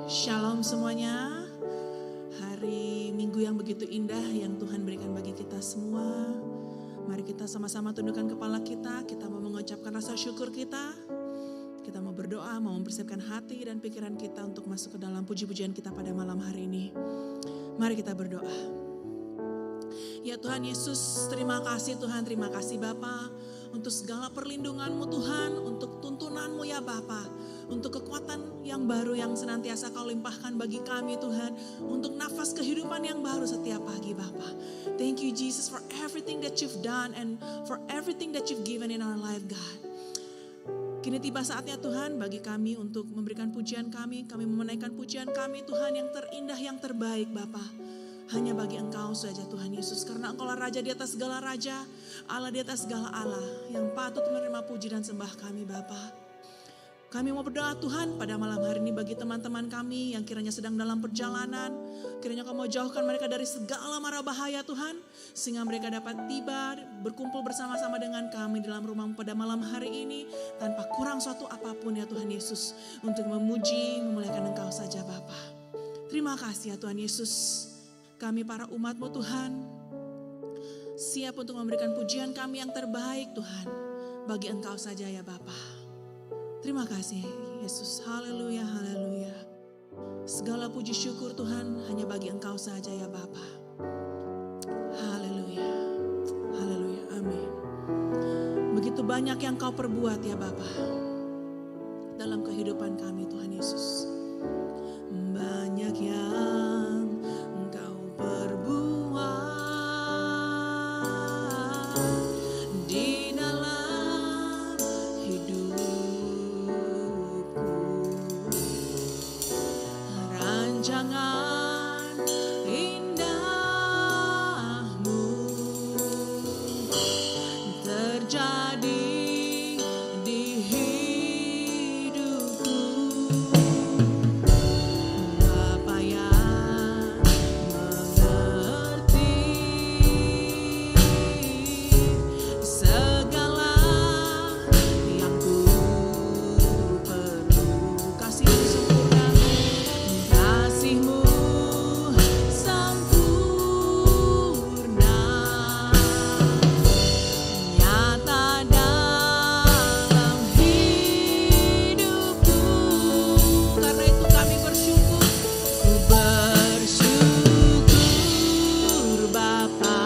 Shalom semuanya. Hari Minggu yang begitu indah yang Tuhan berikan bagi kita semua. Mari kita sama-sama tundukkan kepala kita. Kita mau mengucapkan rasa syukur kita. Kita mau berdoa, mau mempersiapkan hati dan pikiran kita untuk masuk ke dalam puji-pujian kita pada malam hari ini. Mari kita berdoa. Ya Tuhan Yesus, terima kasih Tuhan, terima kasih Bapa untuk segala perlindungan-Mu Tuhan, untuk tuntunan-Mu ya Bapa, untuk kekuatan yang baru yang senantiasa Kau limpahkan bagi kami Tuhan, untuk nafas kehidupan yang baru setiap pagi Bapa. Thank you Jesus for everything that you've done and for everything that you've given in our life God. Kini tiba saatnya Tuhan bagi kami untuk memberikan pujian kami memenaikkan pujian kami Tuhan yang terindah, yang terbaik Bapa. Hanya bagi Engkau saja Tuhan Yesus, karena Engkaulah Raja di atas segala Raja, Allah di atas segala Allah, yang patut menerima puji dan sembah kami Bapa. Kami mau berdoa Tuhan pada malam hari ini bagi teman-teman kami yang kiranya sedang dalam perjalanan. Kiranya Kau mau jauhkan mereka dari segala mara bahaya Tuhan. Sehingga mereka dapat tiba berkumpul bersama-sama dengan kami dalam rumah-Mu pada malam hari ini. Tanpa kurang suatu apapun ya Tuhan Yesus. Untuk memuji, memuliakan Engkau saja Bapa. Terima kasih ya Tuhan Yesus. Kami para umat-Mu Tuhan. Siap untuk memberikan pujian kami yang terbaik Tuhan. Bagi Engkau saja ya Bapa. Terima kasih Yesus, haleluya, haleluya. Segala puji syukur Tuhan hanya bagi Engkau saja ya Bapa. Haleluya, haleluya, amin. Begitu banyak yang Kau perbuat ya Bapa dalam kehidupan kami Tuhan Yesus. Banyak yang Engkau perbuat di dalam hidup. Rancangan indahmu terjadi di hidupku. Bapa yang mengerti segala yang ku perlu. Kasih-Mu sempurna, kasih-Mu sempurna, nyata dalam hidupku. Karena itu kami bersyukur, bersyukur Bapa.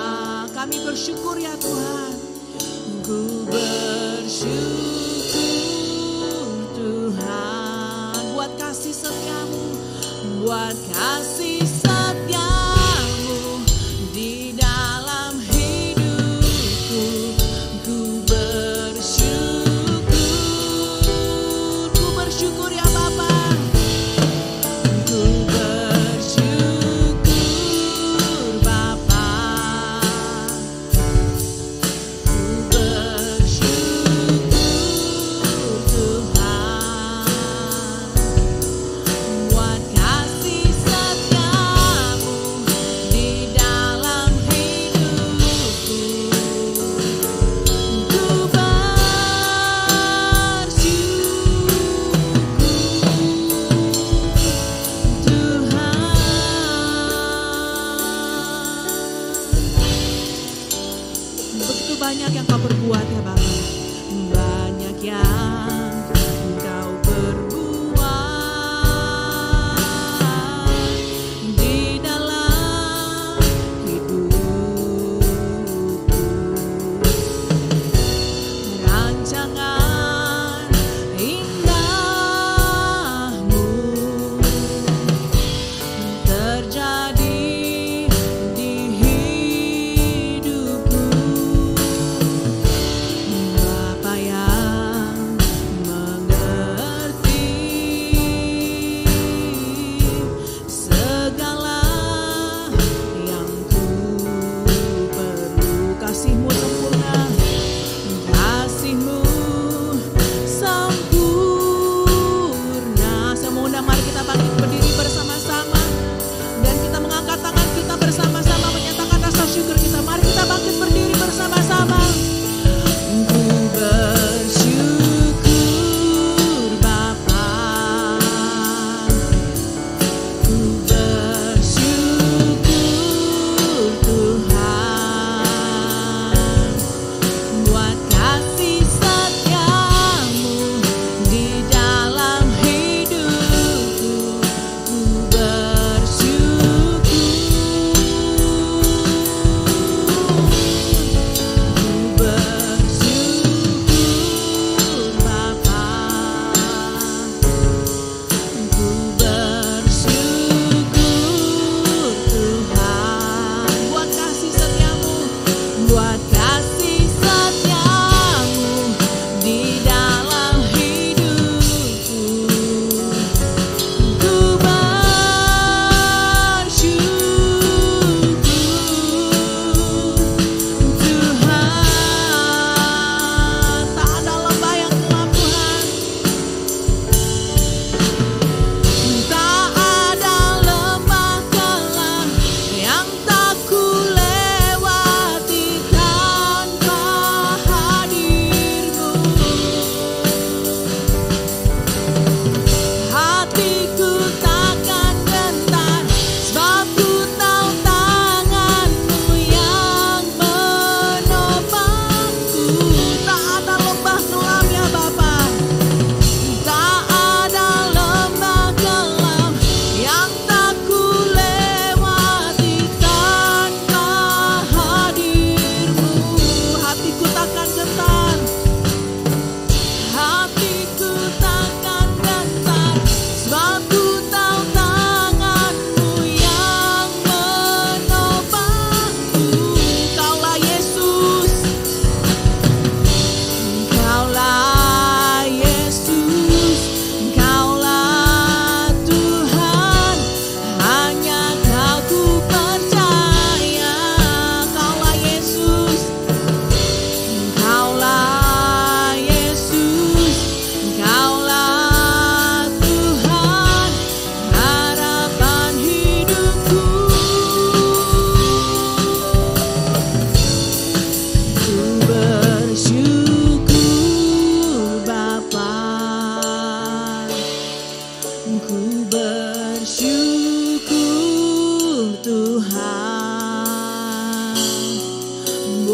Kami bersyukur ya Tuhan, ku bersyukur Tuhan buat kasih setia-Mu, buat kasih setia-Mu di dalam hidupku. Ku bersyukur ya Bapa. Ku bersyukur Bapa. Ku bersyukur Tuhan buat kasih setia-Mu di dalam hidupku. Ku bersyukur Tuhan. Begitu banyak yang Kau perbuat ya Bapa. Banyak yang Engkau perbuat di dalam hidupku. Rancangan indahmu terjadi di hidupku. Bapa yang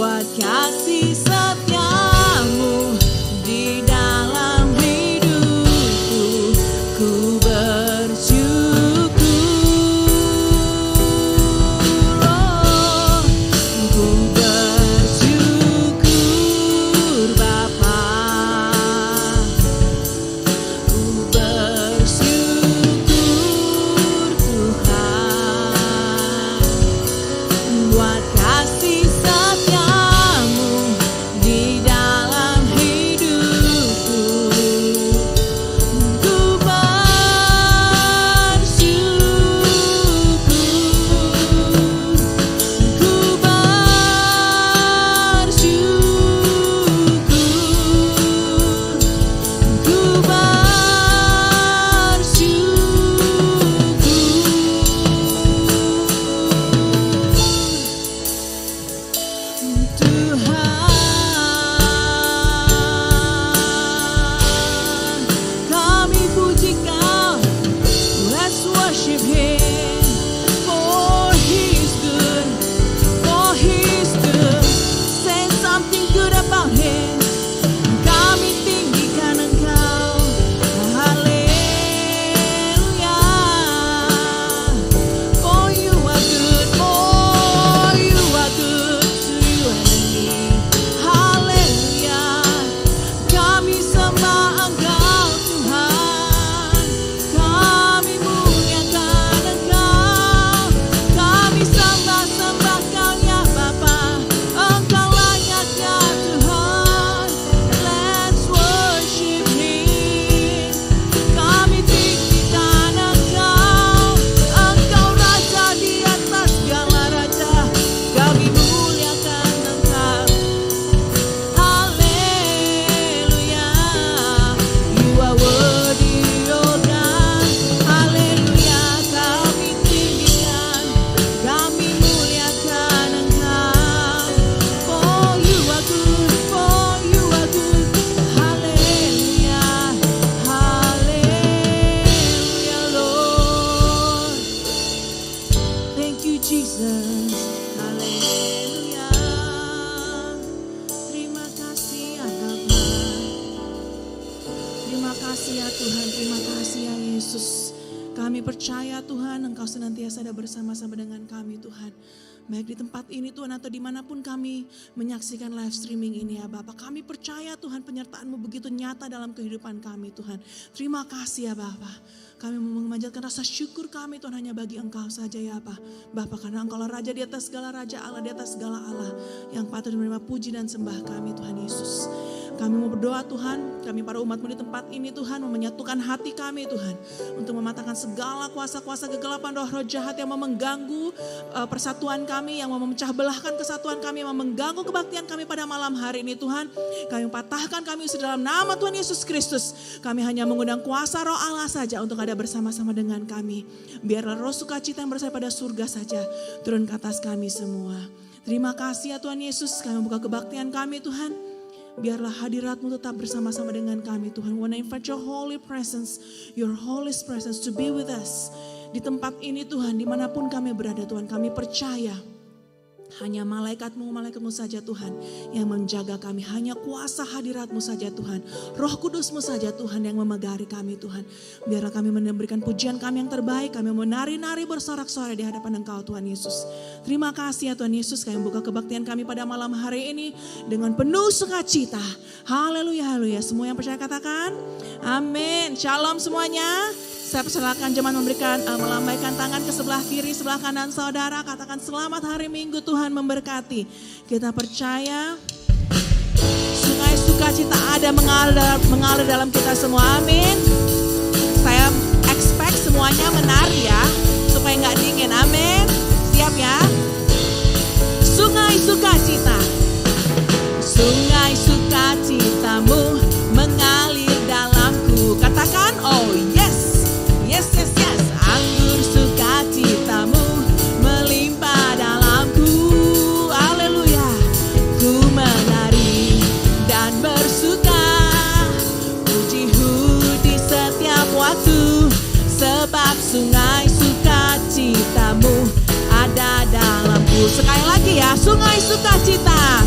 buat kasih setiamu di dalam hidupku. Ku bersyukur, oh, ku bersyukur Bapa, ku bersyukur Tuhan buat kasih setiamu di dalam hidupku. Ku bersyukur, ku bersyukur, ku bersyukur Tuhan. Kami puji Kau, let's worship Him, for He is good, for He is good. Say something good about Him. Kami tinggikan Engkau, haleluya. For you are good, for you are good to you and me, haleluya. Kami sembah Engkau Tuhan, kami muliakan Engkau, kami sembah Kau ya Bapa, Engkau layak ya Tuhan. Let's worship Him. Kami tinggikan Engkau, Engkau Raja di atas segala raja, kami muliakan Engkau, haleluya. You are worthy, oh God, haleluya. Kami tinggikan, kami muliakan Engkau, for you are good, for you are good, haleluya, haleluya Lord. Thank you Jesus, haleluya. Terima kasih ya Bapa, terima kasih ya Tuhan, terima kasih ya Yesus. Kami percaya Tuhan Engkau senantiasa ada bersama-sama dengan kami Tuhan. Baik di tempat ini Tuhan atau dimanapun kami menyaksikan live streaming ini ya Bapak. Kami percaya Tuhan penyertaan-Mu begitu nyata dalam kehidupan kami Tuhan. Terima kasih ya Bapak. Kami memanjatkan rasa syukur kami Tuhan hanya bagi Engkau saja ya Bapak. Karena Engkau lah Raja di atas segala Raja, Allah di atas segala Allah, yang patut menerima puji dan sembah kami Tuhan Yesus. Kami mau berdoa Tuhan, kami para umat-Mu di tempat ini Tuhan, mau menyatukan hati kami Tuhan, untuk mematahkan segala kuasa-kuasa kegelapan roh-roh jahat yang mau mengganggu persatuan kami, yang mau memecah belahkan kesatuan kami, yang mau mengganggu kebaktian kami pada malam hari ini Tuhan. Kami patahkan, kami usir dalam nama Tuhan Yesus Kristus. Kami hanya mengundang kuasa roh Allah saja untuk ada bersama-sama dengan kami. Biarlah roh sukacita yang berasal pada surga saja turun ke atas kami semua. Terima kasih ya Tuhan Yesus, kami membuka kebaktian kami Tuhan. Biarlah hadirat-Mu tetap bersama-sama dengan kami Tuhan. We want to invite your holy presence, your holy presence to be with us. Di tempat ini Tuhan, dimanapun kami berada Tuhan, kami percaya hanya malaikat-Mu saja Tuhan yang menjaga kami. Hanya kuasa hadirat-Mu saja Tuhan. Roh Kudus-Mu saja Tuhan yang memegari kami Tuhan. Biarlah kami memberikan pujian kami yang terbaik. Kami menari-nari bersorak-sorai di hadapan Engkau Tuhan Yesus. Terima kasih ya Tuhan Yesus. Kami buka kebaktian kami pada malam hari ini dengan penuh sukacita. Haleluya, haleluya. Semua yang percaya katakan amin. Shalom semuanya. Saya persilakan jemaat melambaikan tangan ke sebelah kiri, sebelah kanan saudara. Katakan selamat hari Minggu, Tuhan memberkati. Kita percaya sungai sukacita ada mengalir dalam kita semua. Amin. Saya expect semuanya menari ya, supaya nggak dingin. Amin. Siap ya? Sungai sukacita. Sungai sukacitamu mengalir dalamku. Katakan oh yes. Yes, yes, yes. Anggur sukacitamu melimpah dalamku. Haleluya. Ku menari dan bersuka, puji-Mu di setiap waktu. Sebab sungai sukacitamu ada dalamku. Sekali lagi ya, sungai sukacita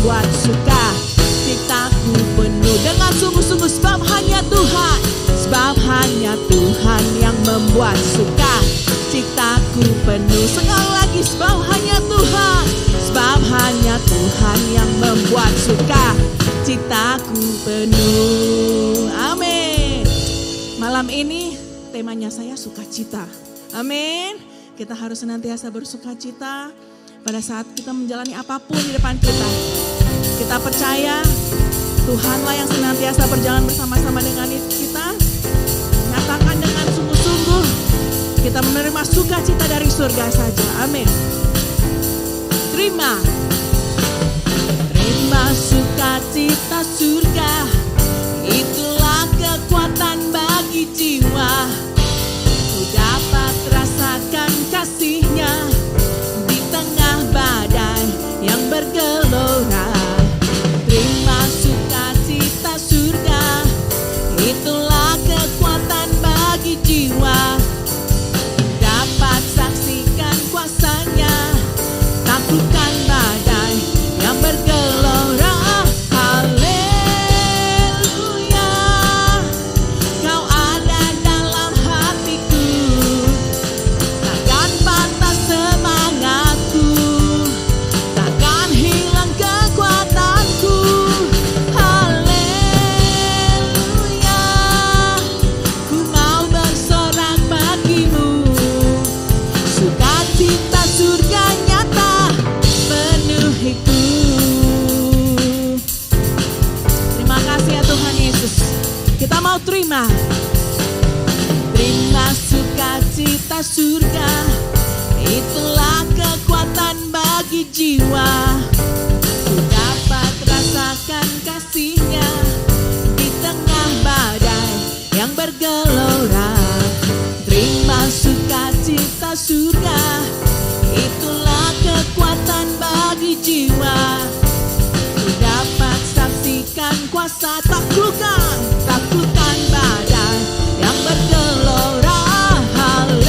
membuat suka citaku penuh dengan sungguh-sungguh. Sebab hanya Tuhan yang membuat suka citaku penuh. Sekali lagi, sebab hanya Tuhan yang membuat suka citaku penuh. Amin. Malam ini temanya saya sukacita. Amin. Kita harus senantiasa bersukacita pada saat kita menjalani apapun di depan kita. Kita percaya Tuhanlah yang senantiasa berjalan bersama-sama dengan kita. Nyatakan dengan sungguh-sungguh kita menerima sukacita dari surga saja. Amin. Terima sukacita surga, itulah kekuatan bagi jiwa. Ku dapat rasakan kasih-Nya di tengah badai yang bergelora. Terima sukacita surga, itulah kekuatan bagi jiwa. Dapat saksikan kuasa-Nya, taklukkan badai yang bergelora. Haleluya, Kau ada dalam hatiku, takkan patah semangatku, takkan hilang kekuatanku. Haleluya, ku mau bersorak bagimu, sukacita surga nyata penuhiku. Terima kasih ya Tuhan Yesus. Kita mau terima sukacita surga, itulah kekuatan bagi jiwa. Ku dapat rasakan kasih-Nya di tengah badai yang bergelora. Terima sukacita surga, itulah kekuatan bagi jiwa. Ku dapat saksikan kuasa, taklukkan badai yang bergelora. Haleluya,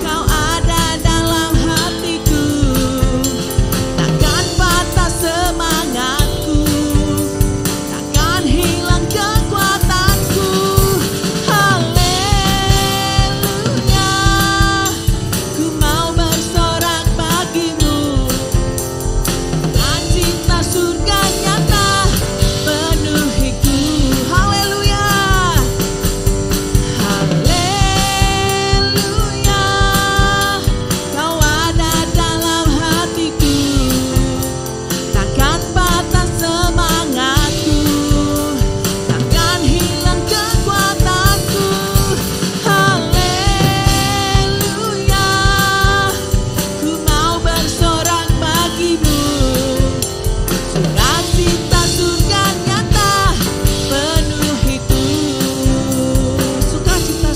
Kau ada dalam hatiku, takkan patah semangatku, takkan hilang kekuatanku. Haleluya, ku mau bersorak bagimu, cinta surga nyata penuhiku. Haleluya, haleluya, Kau ada dalam hatiku, takkan patah semangatku, takkan hilang kekuatanku. Haleluya, ku mau bersorak bagimu, sukacita surga nyata penuhiku. Sukacita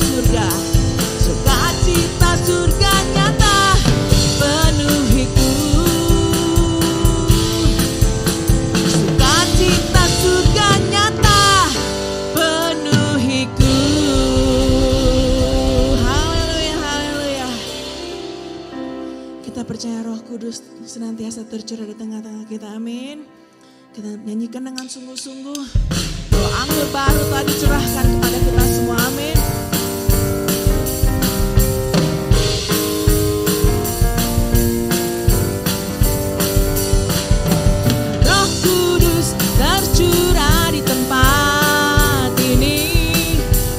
surga nyata penuhiku. Sukacita surga nyata penuhiku. Haleluya, haleluya. Kita percaya Roh Kudus senantiasa tercurah di tengah-tengah kita. Amin. Kita nyanyikan dengan sungguh-sungguh. Roh anggur baru telah dicurahkan kepada kita semua. Amin. Roh Kudus tercurah di tempat ini,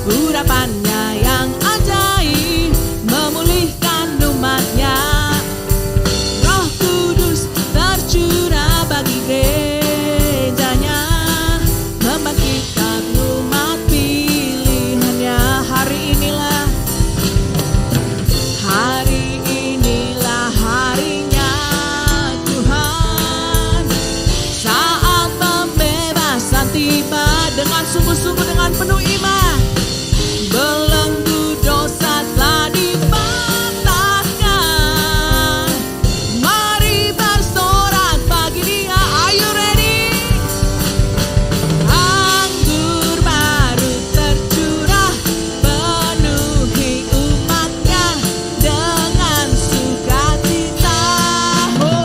urapannya yang ajaib memulihkan umat-Nya. Roh Kudus tercurah bagi gerejanya, membangkitkan umat pilihan-Nya. Hari inilah harinya Tuhan, saat pembebasan tiba. Dengan sungguh-sungguh, dengan penuh iman, belenggu dosa telah dipatahkan. Mari bersorak bagi Dia. Are you ready? Anggur baru tercurah, penuhi umat-Nya dengan sukacita. Oh,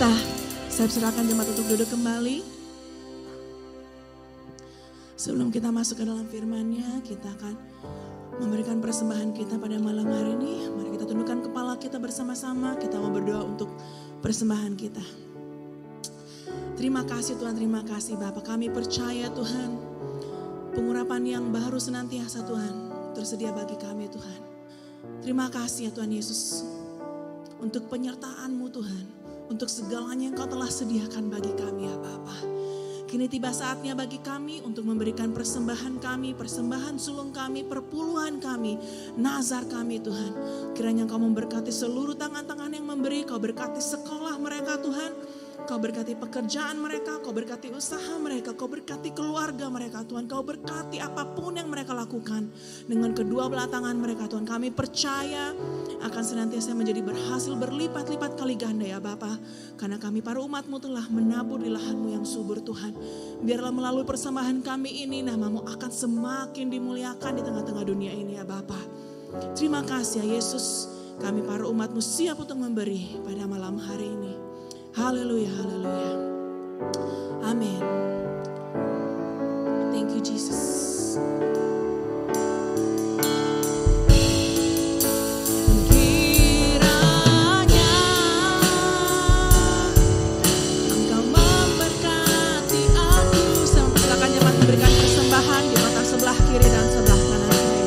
kita, saya serahkan jemaat untuk duduk kembali. Sebelum kita masuk ke dalam firman-Nya, kita akan memberikan persembahan kita pada malam hari ini. Mari kita tundukkan kepala kita bersama-sama, kita mau berdoa untuk persembahan kita. Terima kasih Tuhan, terima kasih Bapa. Kami percaya Tuhan, pengurapan yang baru senantiasa Tuhan tersedia bagi kami Tuhan. Terima kasih ya Tuhan Yesus untuk penyertaan-Mu Tuhan, untuk segalanya yang Kau telah sediakan bagi kami ya Bapa. Kini tiba saatnya bagi kami untuk memberikan persembahan kami, persembahan sulung kami, perpuluhan kami, nazar kami Tuhan. Kiranya Kau memberkati seluruh tangan-tangan yang memberi, Kau berkati sekolah mereka Tuhan. Kau berkati pekerjaan mereka, Kau berkati usaha mereka, Kau berkati keluarga mereka Tuhan. Kau berkati apapun yang mereka lakukan dengan kedua belah tangan mereka Tuhan. Kami percaya akan senantiasa menjadi berhasil berlipat-lipat kali ganda ya Bapa. Karena kami para umat-Mu telah menabur di lahan-Mu yang subur Tuhan. Biarlah melalui persembahan kami ini nama-Mu akan semakin dimuliakan di tengah-tengah dunia ini ya Bapa. Terima kasih ya Yesus, kami para umat-Mu siap untuk memberi pada malam hari ini. Haleluya, haleluya. Amin. Thank you Jesus. Kiranya Engkau memberkati aku. Silakan jemaat memberikan persembahan di mata sebelah kiri dan sebelah kanan saya.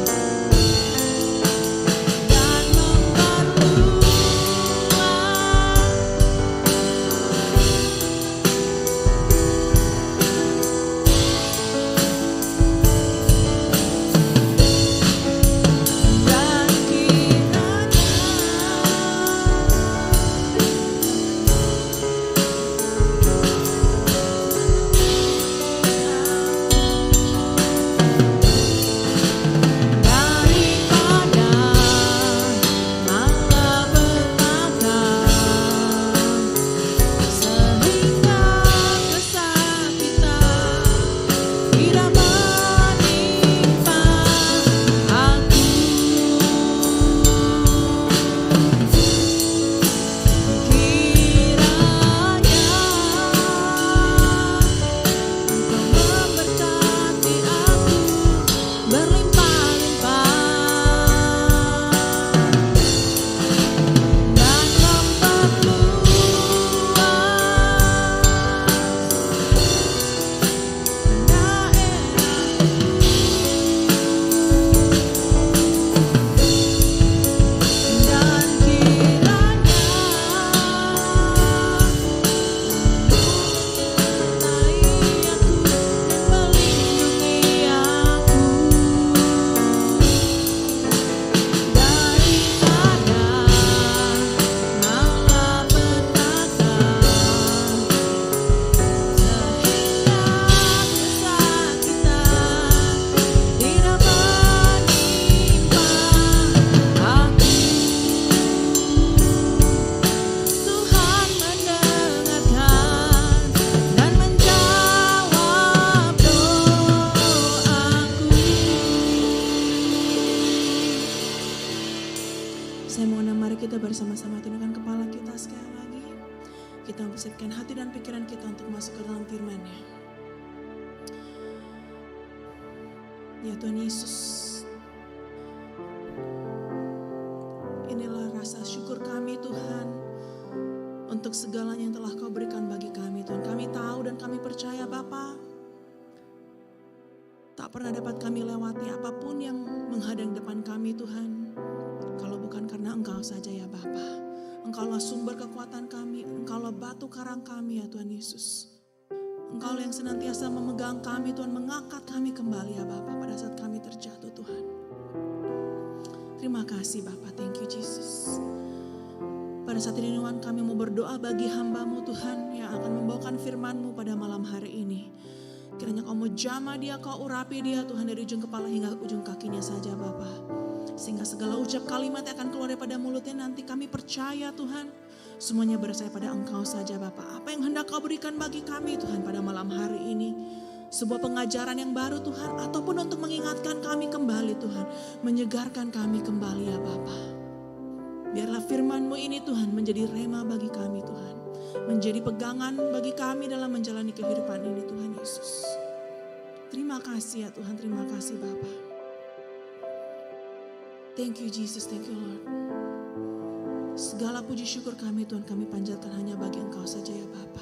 Bersama-sama tundukkan kepala kita sekali lagi. Kita mempersiapkan hati dan pikiran kita untuk masuk ke dalam firman-Nya. Ya Tuhan Yesus, inilah rasa syukur kami Tuhan untuk segalanya yang telah Kau berikan bagi kami Tuhan. Kami tahu dan kami percaya Bapa, tak pernah dapat kami lewati apapun yang menghadang depan kami Tuhan. Kalau bukan karena Engkau saja ya Bapa. Engkaulah sumber kekuatan kami, Engkaulah batu karang kami ya Tuhan Yesus. Engkau yang senantiasa memegang kami Tuhan, mengangkat kami kembali ya Bapa pada saat kami terjatuh Tuhan. Terima kasih Bapa, thank you Jesus. Pada saat ini Tuhan kami mau berdoa bagi hamba-Mu Tuhan yang akan membawakan firman-Mu pada malam hari ini. Kiranya Kau mau jamah dia, Kau urapi dia Tuhan dari ujung kepala hingga ujung kakinya saja Bapa. Sehingga segala ucap kalimat yang akan keluar daripada mulutnya nanti kami percaya Tuhan. Semuanya berasal pada Engkau saja Bapa. Apa yang hendak Kau berikan bagi kami Tuhan pada malam hari ini. Sebuah pengajaran yang baru Tuhan. Ataupun untuk mengingatkan kami kembali Tuhan. Menyegarkan kami kembali ya Bapa. Biarlah firman-Mu ini Tuhan menjadi rema bagi kami Tuhan. menjadi pegangan bagi kami dalam menjalani kehidupan ini Tuhan Yesus. Terima kasih ya Tuhan, terima kasih Bapa. Thank you Jesus, thank you Lord. Segala puji syukur kami Tuhan kami panjatkan hanya bagi Engkau saja ya Bapa.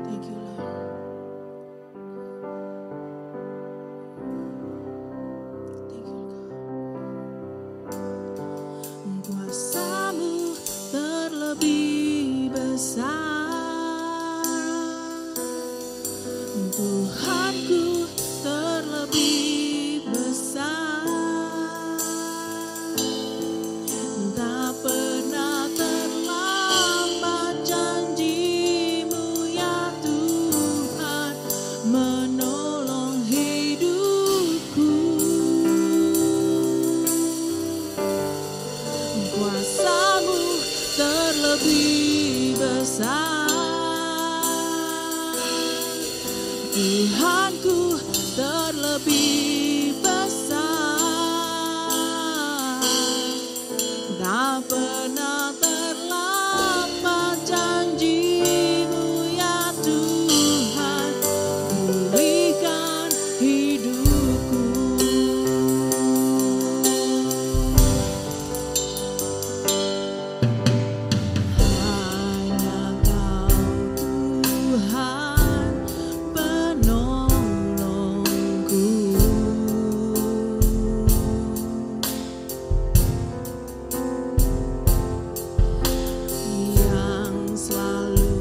Thank you Lord. Thank you God. Kuasa-Mu terlebih besar, Tuhanku terlebih besar. Tak pernah terlambat janji-Mu ya Tuhan menolong hidupku. Kuasa-Mu terlebih besar, Tuhanku terlebih besar. Tak pernah terlambat janji-Mu ya Tuhan pulihkan hidupku. Hanya Kau Tuhan penolongku, yang selalu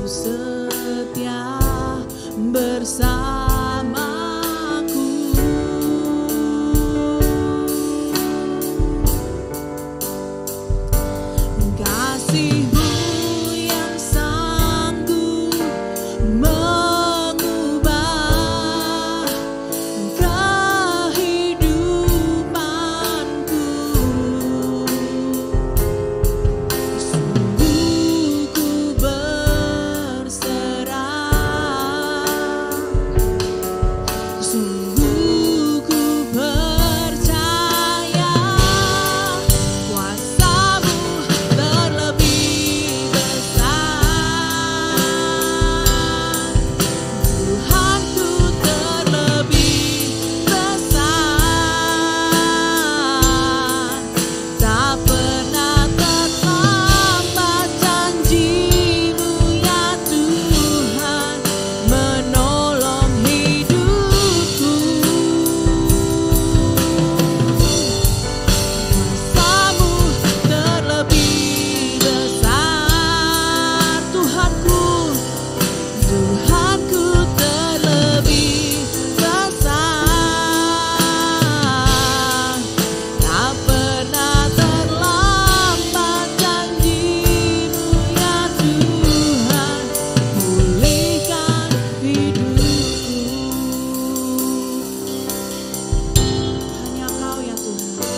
setia bersamaku. Kasih-Mu yang sanggup mengubah kehidupanku. Sungguh ku berserah, sungguh ku percaya. Kuasa-Mu terlebih besar, Tuhanku terlebih besar. Tak pernah terlambat janji-Mu ya Tuhan menolong hidupku. Kuasa-Mu terlebih besar, Tuhanku, Tuhanku terlebih besar. Tak pernah terlambat janji-Mu ya Tuhan pulihkan hidupku. Hanya Kau ya Tuhan,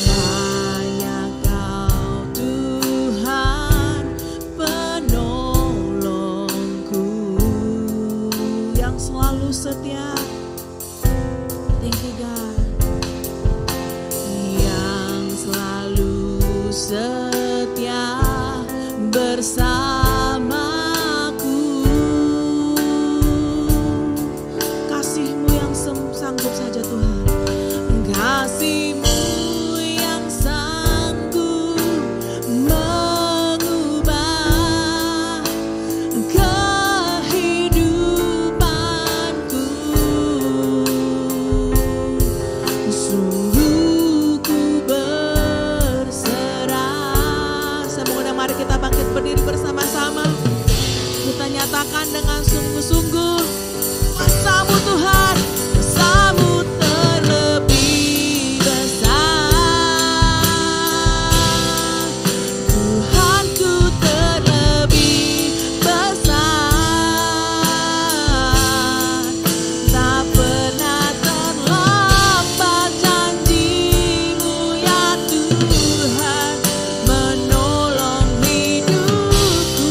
hanya Kau Tuhan penolongku, yang selalu setia. Thank you God, yang selalu setia bersamaku. Kasih-Mu yang sanggup saja Tuhan, kasih-Mu yang sanggup mengubah kehidupanku. Sungguh ku berserah. Saya mengundang, mari kita bangkit berdiri bersama-sama. Kita nyatakan dengan sungguh-sungguh, kuasa-Mu Tuhan, kuasa-Mu terlebih besar, Tuhanku terlebih besar. Tak pernah terlambat janji-Mu ya Tuhan menolong hidupku.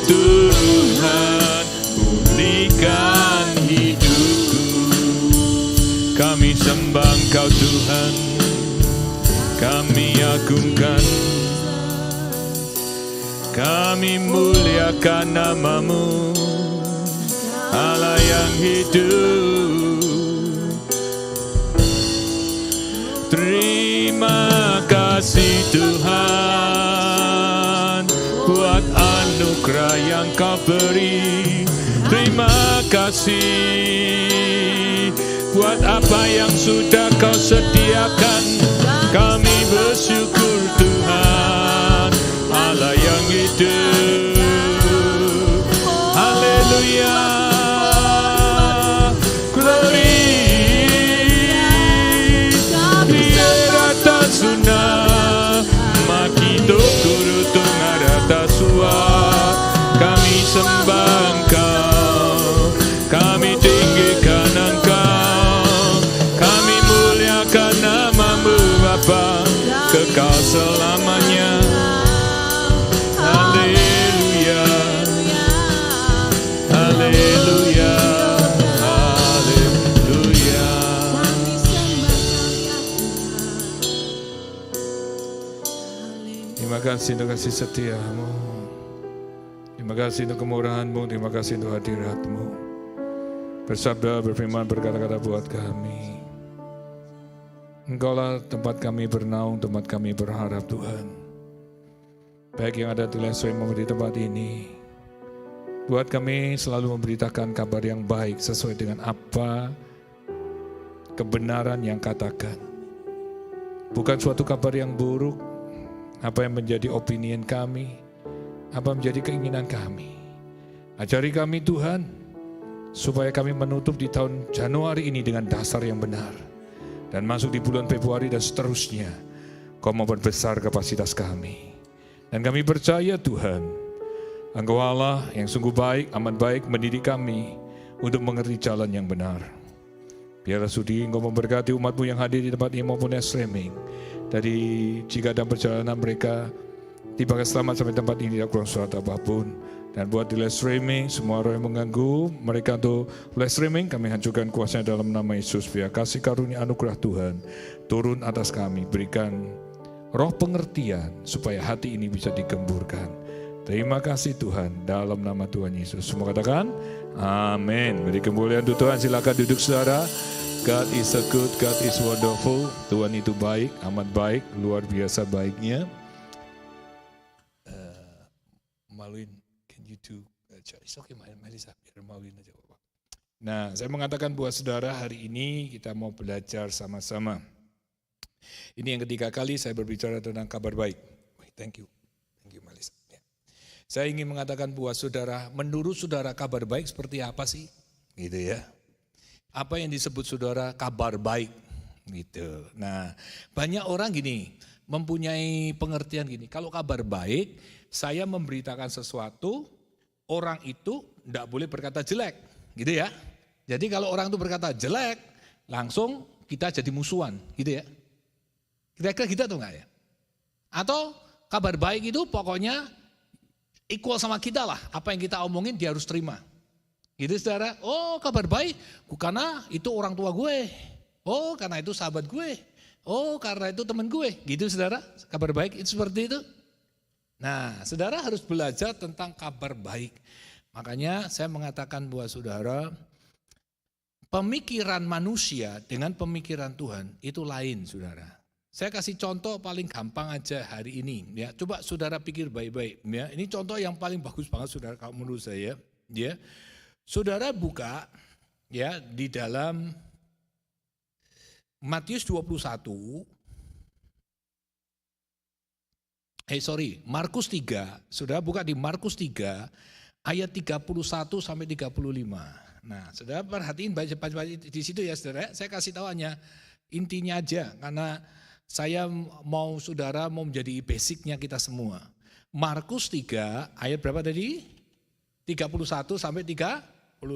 Tuhan, pulihkan hidupku. Kami sembah Engkau Tuhan, kami agungkan, kami muliakan nama-Mu, Allah yang hidup. Terima kasih Tuhan buat anugerah yang Kau beri. Terima kasih buat apa yang sudah Kau sediakan. Kami bersyukur Tuhan, Allah yang hidup. Haleluya, glory. Dirata suna, makito kurutu ngarata sua. Kami sembah Engkau, kami tinggikan Engkau, kami muliakan nama-Mu Bapa, kekal selamanya. Haleluya, haleluya, haleluya. Terima kasih untuk kasih setia-Mu, terima kasih untuk kemurahan-Mu, terima kasih untuk hadirat-Mu. Bersabda, berfirman, berkata-kata buat kami. Engkaulah tempat kami bernaung, tempat kami berharap Tuhan. Baik yang ada di Lesrem maupun di tempat ini, buat kami selalu memberitakan kabar yang baik sesuai dengan apa kebenaran yang katakan. Bukan suatu kabar yang buruk, apa yang menjadi opinion kami, apa menjadi keinginan kami. Ajari kami Tuhan, supaya kami menutup di tahun Januari ini dengan dasar yang benar. Dan masuk di bulan Februari dan seterusnya, Kau memperbesar kapasitas kami. Dan kami percaya Tuhan, Engkau Allah yang sungguh baik, amat baik mendidik kami untuk mengerti jalan yang benar. Biarlah sudi Engkau memberkati umat-Mu yang hadir di tempat ini maupun yang streaming. Dari jika dalam perjalanan mereka tiba selamat sampai tempat ini tidak kurang surat apapun. Dan buat di live streaming, semua orang yang mengganggu mereka untuk live streaming, kami hancurkan kuasanya dalam nama Yesus. Biar kasih karunia anugerah Tuhan turun atas kami, berikan roh pengertian supaya hati ini bisa digemburkan. Terima kasih Tuhan, dalam nama Tuhan Yesus. Semua katakan, amin. Beri kemuliaan untuk Tuhan, silakan duduk saudara. God is a good, God is wonderful. Tuhan itu baik, amat baik, luar biasa baiknya. Maluin. It's okay, Melisa, biar maluin aja Bapak. Nah, saya mengatakan buat saudara, hari ini kita mau belajar sama-sama. Ini yang ketiga kali saya berbicara tentang kabar baik. Thank you Melisa. Ya. Saya ingin mengatakan buat saudara, menurut saudara kabar baik seperti apa sih? Gitu ya. Apa yang disebut saudara kabar baik? Gitu. Nah, banyak orang gini, mempunyai pengertian gini, kalau kabar baik, saya memberitakan sesuatu, orang itu tidak boleh berkata jelek, gitu ya. Jadi kalau orang itu berkata jelek, langsung kita jadi musuhan, gitu ya. Kira-kira gitu atau enggak ya? Atau kabar baik itu pokoknya equal sama kita lah, apa yang kita omongin dia harus terima. Gitu saudara, oh kabar baik, karena itu orang tua gue, oh karena itu sahabat gue, oh karena itu teman gue, gitu saudara, kabar baik itu seperti itu. Nah, saudara harus belajar tentang kabar baik. Makanya saya mengatakan buat saudara, pemikiran manusia dengan pemikiran Tuhan itu lain, saudara. Saya kasih contoh paling gampang aja hari ini. Ya, coba saudara pikir baik-baik. Ya, ini contoh yang paling bagus banget, saudara, kalau menurut saya. Ya, saudara buka ya di dalam Matius 21. Markus 3, saudara buka di Markus 3 ayat 31 sampai 35. Nah, saudara perhatiin baca di situ ya saudara, saya kasih tahu hanya intinya aja karena saya mau saudara mau menjadi basicnya kita semua. Markus 3 ayat berapa tadi? 31 sampai 35.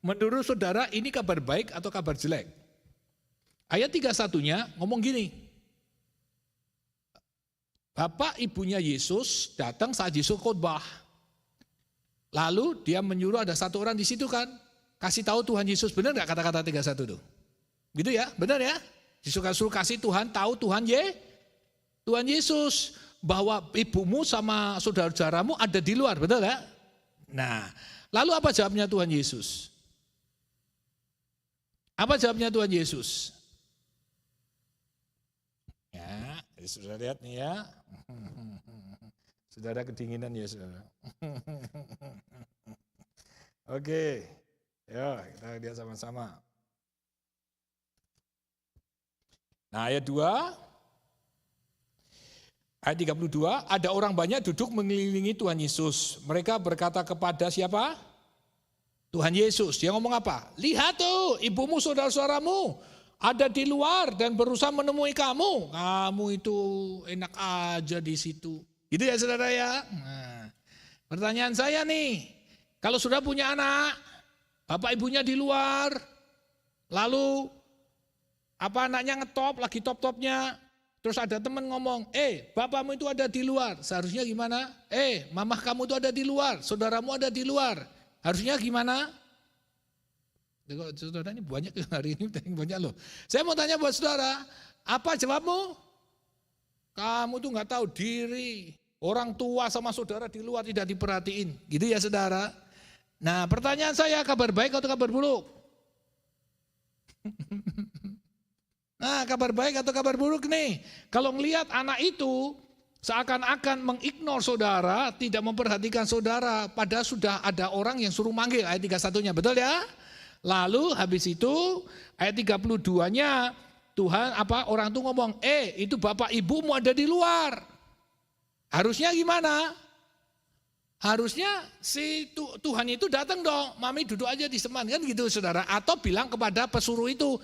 Menurut saudara ini kabar baik atau kabar jelek? Ayat 31-nya ngomong gini. Bapak ibunya Yesus datang saat Yesus khotbah. Lalu dia menyuruh ada satu orang di situ kan, kasih tahu Tuhan Yesus. Benar nggak kata-kata 31 itu? Gitu ya, benar ya? Disuruh kasih Tuhan tahu Tuhan Yesus. Bahwa ibumu sama saudara-saudaramu ada di luar, betul ya? Nah, lalu apa jawabnya Tuhan Yesus? Apa jawabnya Tuhan Yesus? Ya, sudah lihat nih ya. Saudara kedinginan ya saudara. Oke, ya kita lihat sama-sama. Nah ayat 2, ayat 32, ada orang banyak duduk mengelilingi Tuhan Yesus. Mereka berkata kepada siapa? Tuhan Yesus. Dia ngomong apa? Lihat tuh ibumu saudara-saudaramu ada di luar dan berusaha menemui kamu. Kamu itu enak aja di situ. Gitu ya saudara ya. Nah, pertanyaan saya nih, kalau sudah punya anak, bapak ibunya di luar, lalu anaknya ngetop, lagi top-topnya, terus ada teman ngomong, bapakmu itu ada di luar, seharusnya gimana? Mamah kamu itu ada di luar, saudaramu ada di luar, harusnya gimana? Saudara ini banyak hari ini, banyak loh. Saya mau tanya buat saudara, apa jawabmu? Kamu tuh nggak tahu diri. Orang tua sama saudara di luar tidak diperhatiin. Gitu ya saudara. Nah pertanyaan saya, kabar baik atau kabar buruk? Nah kabar baik atau kabar buruk nih? Kalau ngelihat anak itu seakan-akan mengignore saudara, tidak memperhatikan saudara, padahal sudah ada orang yang suruh manggil, ayat 31-nya, betul ya? Lalu habis itu ayat 32-nya Tuhan orang tuh ngomong, itu bapak ibumu ada di luar. Harusnya gimana? Harusnya si Tuhan itu datang dong, mami duduk aja di seman kan gitu saudara. Atau bilang kepada pesuruh itu,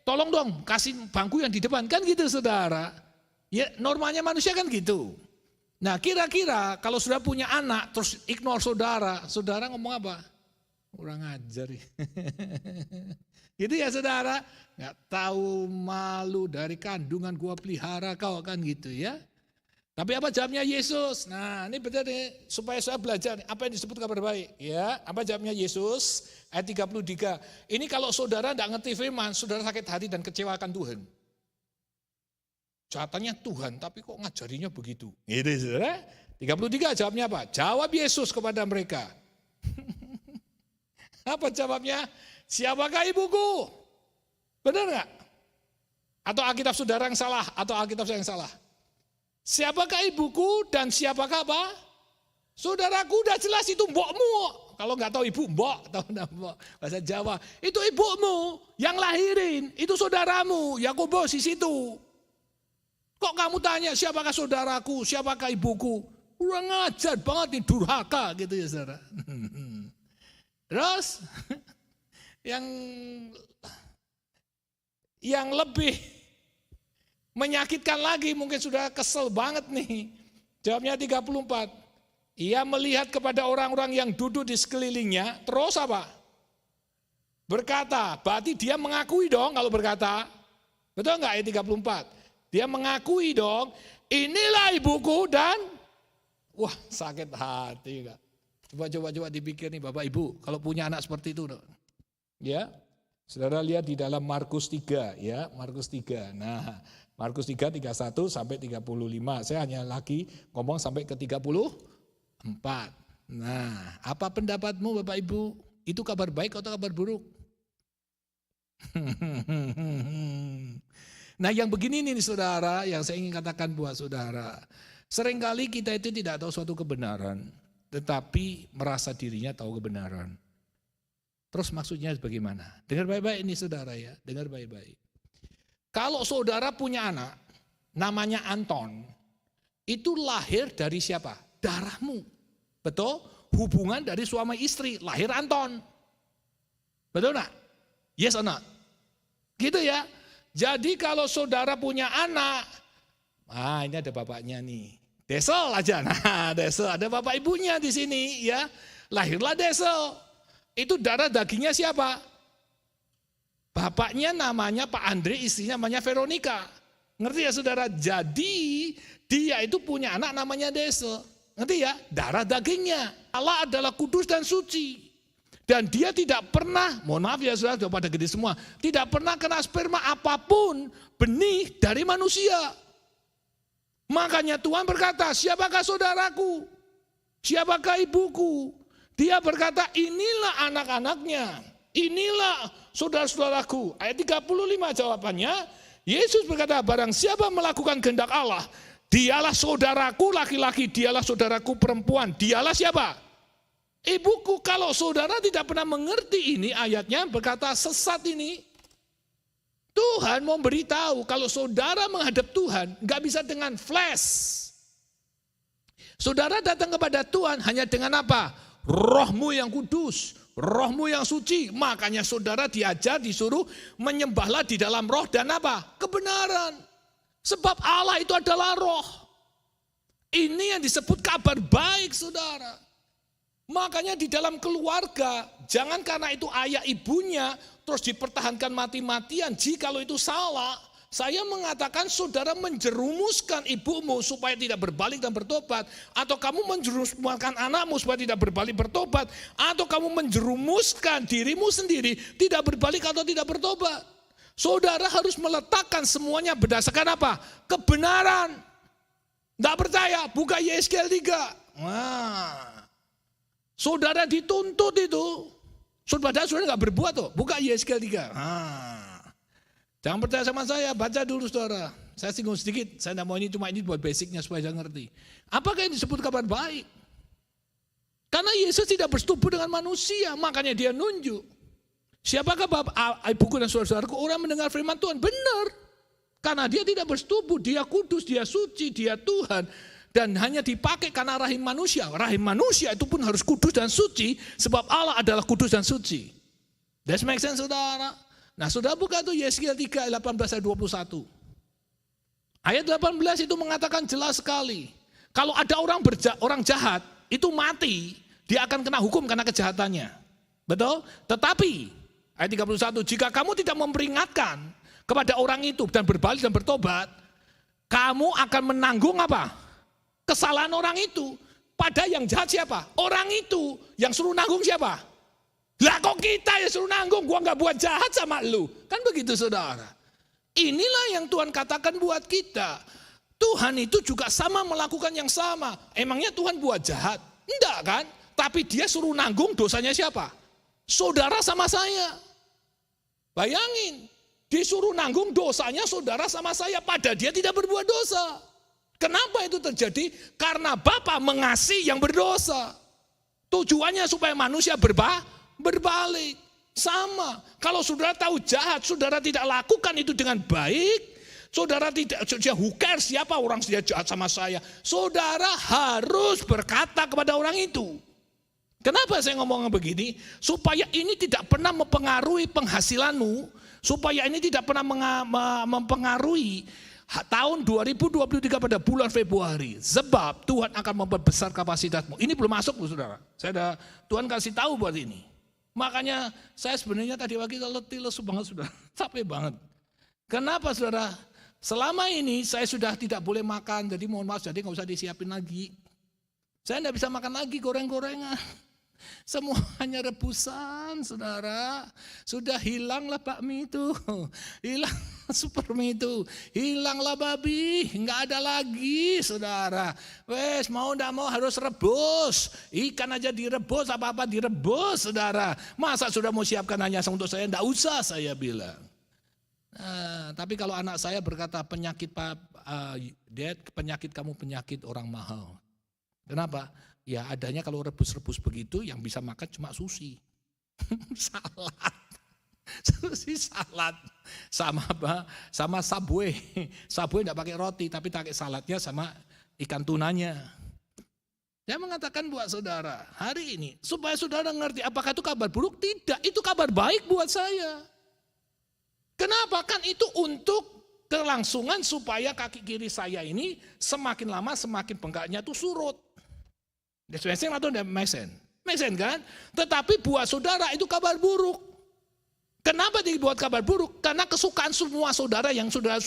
tolong dong kasih bangku yang di depan kan gitu saudara. Ya normalnya manusia kan gitu. Nah kira-kira kalau sudah punya anak terus ignore saudara, saudara ngomong apa? Kurang ajar. Gitu ya saudara. Gak tahu malu dari kandungan gua pelihara kau kan gitu ya. Tapi apa jawabnya Yesus? Nah ini benar nih, supaya saya belajar apa yang disebut kabar baik. Ya, apa jawabnya Yesus? Ayat 33. Ini kalau saudara tidak ngerti firman, saudara sakit hati dan kecewakan Tuhan. Jawabannya Tuhan, tapi kok ngajarinya begitu? Gitu saudara. 33 jawabnya apa? Jawab Yesus kepada mereka. Apa jawabnya? Siapakah ibuku? Benar nggak? Atau Alkitab saudara yang salah? Atau Alkitab saya yang salah? Siapakah ibuku dan siapakah apa? Saudaraku udah jelas itu mbokmu. Kalau nggak tahu ibu mbok, tahu mbok bahasa Jawa. Itu ibumu yang lahirin, itu saudaramu, Yakobus di situ. Kok kamu tanya siapakah saudaraku, siapakah ibuku? Kurang ajar banget nih, durhaka gitu ya saudara. Terus yang lebih menyakitkan lagi, mungkin sudah kesel banget nih. Jawabnya 34. Ia melihat kepada orang-orang yang duduk di sekelilingnya, terus apa? Berkata, berarti dia mengakui dong kalau berkata. Betul enggak ayat 34? Dia mengakui dong, inilah ibuku dan, wah sakit hati enggak? Coba dipikir nih Bapak Ibu, kalau punya anak seperti itu. Ya, saudara lihat di dalam Markus 3 ya, Markus 3. Nah, Markus 3, 31 sampai 35. Saya hanya lagi ngomong sampai ke 34. Nah, apa pendapatmu Bapak Ibu? Itu kabar baik atau kabar buruk? Nah yang begini nih saudara, yang saya ingin katakan buat saudara. Seringkali kita itu tidak tahu suatu kebenaran, tetapi merasa dirinya tahu kebenaran. Terus maksudnya bagaimana? Dengar baik-baik ini saudara ya, dengar baik-baik. Kalau saudara punya anak, namanya Anton, itu lahir dari siapa? Darahmu. Betul? Hubungan dari suami istri, lahir Anton. Betul enggak? Yes or not? Gitu ya. Jadi kalau saudara punya anak, ini ada bapaknya nih. Desel aja, nah Desel, ada bapak ibunya di sini ya. Lahirlah Desel. Itu darah dagingnya siapa? Bapaknya namanya Pak Andre, istrinya namanya Veronica. Ngerti ya saudara? Jadi dia itu punya anak namanya Desel. Ngerti ya? Darah dagingnya. Allah adalah kudus dan suci. Dan dia tidak pernah, mohon maaf ya saudara, sudah pada gede semua, tidak pernah kena sperma apapun benih dari manusia. Makanya Tuhan berkata, siapakah saudaraku? Siapakah ibuku? Dia berkata, inilah anak-anaknya, inilah saudara-saudaraku. Ayat 35 jawabannya, Yesus berkata, barang siapa melakukan kehendak Allah, dialah saudaraku laki-laki, dialah saudaraku perempuan, dialah siapa? Ibuku. Kalau saudara tidak pernah mengerti ini, ayatnya berkata sesat ini. Tuhan mau beritahu kalau saudara menghadap Tuhan nggak bisa dengan flash. Saudara datang kepada Tuhan hanya dengan apa? Rohmu yang kudus, rohmu yang suci. Makanya saudara diajar, disuruh menyembahlah di dalam roh dan apa? Kebenaran. Sebab Allah itu adalah roh. Ini yang disebut kabar baik, saudara. Makanya di dalam keluarga, jangan karena itu ayah ibunya, terus dipertahankan mati-matian. Jikalau itu salah, saya mengatakan saudara menjerumuskan ibumu supaya tidak berbalik dan bertobat. Atau kamu menjerumuskan anakmu supaya tidak berbalik bertobat. Atau kamu menjerumuskan dirimu sendiri tidak berbalik atau tidak bertobat. Saudara harus meletakkan semuanya berdasarkan apa? Kebenaran. Tidak percaya, buka Yeskel 3. Saudara dituntut itu. Padahal saudara nggak berbuat tuh. Buka Yeskel 3. Jangan percaya sama saya, baca dulu saudara. Saya singgung sedikit, saya tidak mau ini buat basicnya supaya saya ngerti. Apakah yang disebut kabar baik? Karena Yesus tidak bersetubuh dengan manusia, makanya dia nunjuk. Siapakah ibuku dan saudara-saudaraku? Orang mendengar firman Tuhan, benar. Karena dia tidak bersetubuh, dia kudus, dia suci, dia Tuhan. Dan hanya dipakai karena rahim manusia. Rahim manusia itu pun harus kudus dan suci, sebab Allah adalah kudus dan suci. That makes sense, saudara? Nah, saudara buka tuh Yeskel 3, 18 ayat 21. Ayat 18 itu mengatakan jelas sekali. Kalau ada orang jahat, itu mati, dia akan kena hukum karena kejahatannya. Betul? Tetapi, ayat 31, jika kamu tidak memperingatkan kepada orang itu dan berbalik dan bertobat, kamu akan menanggung apa? Kesalahan orang itu. Pada yang jahat siapa? Orang itu. Yang suruh nanggung siapa? Lah kok kita yang suruh nanggung? Gua gak buat jahat sama lu. Kan begitu saudara. Inilah yang Tuhan katakan buat kita. Tuhan itu juga sama melakukan yang sama. Emangnya Tuhan buat jahat? Enggak kan? Tapi dia suruh nanggung dosanya siapa? Saudara sama saya. Bayangin. Disuruh nanggung dosanya saudara sama saya. Padahal dia tidak berbuat dosa. Kenapa itu terjadi? Karena Bapa mengasihi yang berdosa. Tujuannya supaya manusia berbalik. Sama. Kalau saudara tahu jahat, saudara tidak lakukan itu dengan baik. Saudara tidak, who cares siapa orang dia jahat sama saya. Saudara harus berkata kepada orang itu. Kenapa saya ngomong begini? Supaya ini tidak pernah mempengaruhi penghasilanmu. Supaya ini tidak pernah mempengaruhi tahun 2023 pada bulan Februari. Sebab Tuhan akan memperbesar kapasitasmu. Ini belum masuk loh saudara. Tuhan kasih tahu buat ini. Makanya saya sebenarnya tadi pagi letih lesu banget saudara. Capek banget. Kenapa saudara? Selama ini saya sudah tidak boleh makan. Jadi mohon maaf, jadi nggak usah disiapin lagi. Saya tidak bisa makan lagi goreng-gorengan. Semua hanya rebusan saudara. Sudah hilanglah bakmi itu, hilang supermi itu, hilanglah babi, nggak ada lagi saudara. Wes mau ndak mau harus rebus, ikan aja direbus, apa-apa direbus saudara. Masa sudah mau siapkan hanya untuk saya, ndak usah saya bilang. Tapi kalau anak saya berkata penyakit Dad, penyakit kamu penyakit orang mahal. Kenapa? Ya adanya kalau rebus-rebus begitu yang bisa makan cuma sushi. Salad. Sushi salad. Sama apa? Sama Subway. Subway enggak pakai roti tapi pakai saladnya sama ikan tunanya. Saya mengatakan buat saudara, hari ini supaya saudara ngerti apakah itu kabar buruk? Tidak, itu kabar baik buat saya. Kenapa? Kan itu untuk kelangsungan supaya kaki kiri saya ini semakin lama semakin bengkaknya itu surut. Mesen atau tidak mesen? Mesen kan? Tetapi buat saudara itu kabar buruk. Kenapa dibuat kabar buruk? Karena kesukaan semua saudara yang sudah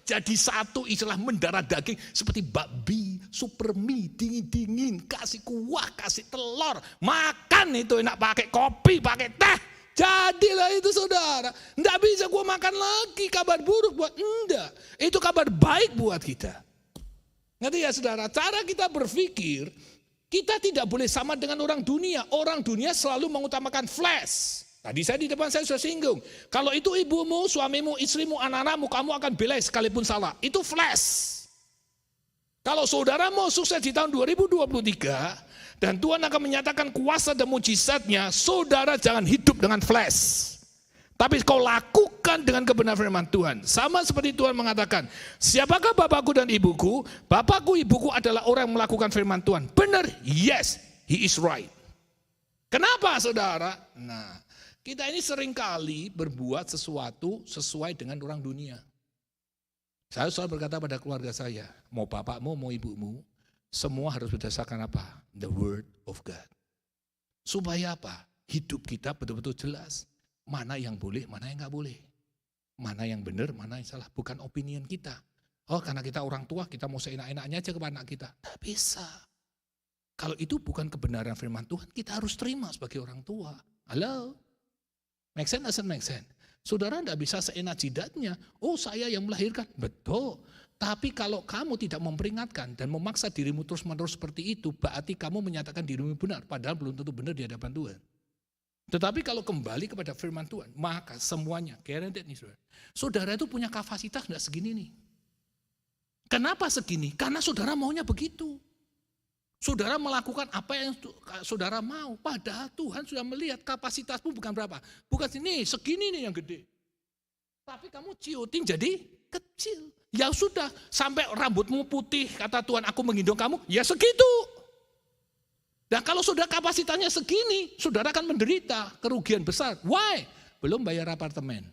jadi satu, istilah mendarah daging. Seperti babi, super mie, dingin-dingin, kasih kuah, kasih telur. Makan itu enak, pakai kopi, pakai teh. Jadilah itu saudara. Enggak bisa gua makan lagi kabar buruk buat enggak. Itu kabar baik buat kita. Ngerti ya saudara, cara kita berpikir, kita tidak boleh sama dengan orang dunia. Orang dunia selalu mengutamakan flesh. Tadi di depan saya sudah singgung. Kalau itu ibumu, suamimu, istrimu, anak-anakmu, kamu akan bela sekalipun salah. Itu flesh. Kalau saudara mau sukses di tahun 2023, dan Tuhan akan menyatakan kuasa dan mujizatnya, saudara jangan hidup dengan flesh. Tapi kau lakukan dengan kebenaran firman Tuhan. Sama seperti Tuhan mengatakan, siapakah bapakku dan ibuku? Bapakku, ibuku adalah orang yang melakukan firman Tuhan. Benar? Yes, he is right. Kenapa saudara? Nah, kita ini seringkali berbuat sesuatu sesuai dengan orang dunia. Saya selalu berkata pada keluarga saya, mau bapakmu, mau ibumu, semua harus berdasarkan apa? The word of God. Supaya apa? Hidup kita betul-betul jelas. Mana yang boleh, mana yang gak boleh. Mana yang benar, mana yang salah. Bukan opinion kita. Oh karena kita orang tua, kita mau seenak-enaknya aja kepada anak kita. Tidak bisa. Kalau itu bukan kebenaran firman Tuhan, kita harus terima sebagai orang tua. Halo? Make sense, doesn't make sense. Saudara tidak bisa seenak jidatnya. Oh saya yang melahirkan. Betul. Tapi kalau kamu tidak memperingatkan dan memaksa dirimu terus-menerus seperti itu, berarti kamu menyatakan dirimu benar. Padahal belum tentu benar di hadapan Tuhan. Tetapi kalau kembali kepada firman Tuhan, maka semuanya, guaranteed nih saudara. Saudara itu punya kapasitas tidak segini nih. Kenapa segini? Karena saudara maunya begitu. Saudara melakukan apa yang saudara mau. Padahal Tuhan sudah melihat kapasitasmu bukan berapa. Bukan sini, segini nih yang gede. Tapi kamu ciuting jadi kecil. Ya sudah, sampai rambutmu putih, kata Tuhan aku menggendong kamu, ya segitu. Dan kalau sudah kapasitasnya segini, saudara akan menderita kerugian besar. Why? Belum bayar apartemen.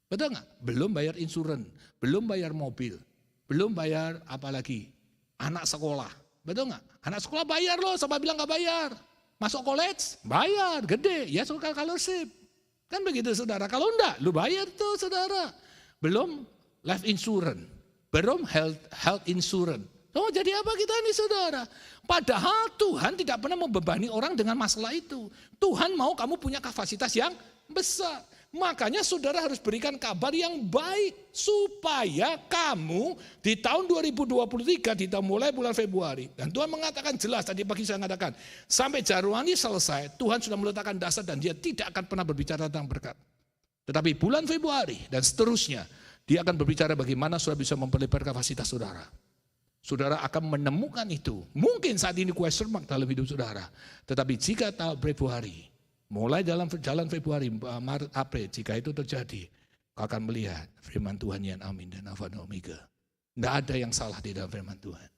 Betul nggak? Belum bayar insurans, belum bayar mobil, belum bayar apa lagi? Anak sekolah. Betul nggak? Anak sekolah bayar loh, sama bilang nggak bayar. Masuk college, bayar, gede. Ya suka scholarship. Kan begitu saudara. Kalau enggak, lu bayar tuh saudara. Belum life insurance, belum health insurance. Oh jadi apa kita ini saudara? Padahal Tuhan tidak pernah membebani orang dengan masalah itu. Tuhan mau kamu punya kapasitas yang besar. Makanya saudara harus berikan kabar yang baik. Supaya kamu di tahun 2023, di tahun mulai bulan Februari. Dan Tuhan mengatakan jelas, tadi pagi saya mengatakan. Sampai Januari selesai, Tuhan sudah meletakkan dasar dan dia tidak akan pernah berbicara tentang berkat. Tetapi bulan Februari dan seterusnya, dia akan berbicara bagaimana saudara bisa memperlebar kapasitas saudara. Saudara akan menemukan itu. Mungkin saat ini question mark dalam hidup saudara. Tetapi jika tahun Februari, mulai dalam jalan Februari, Maret, April, jika itu terjadi, kau akan melihat firman Tuhan yang amin dan alfa dan omega. Tidak ada yang salah di dalam firman Tuhan.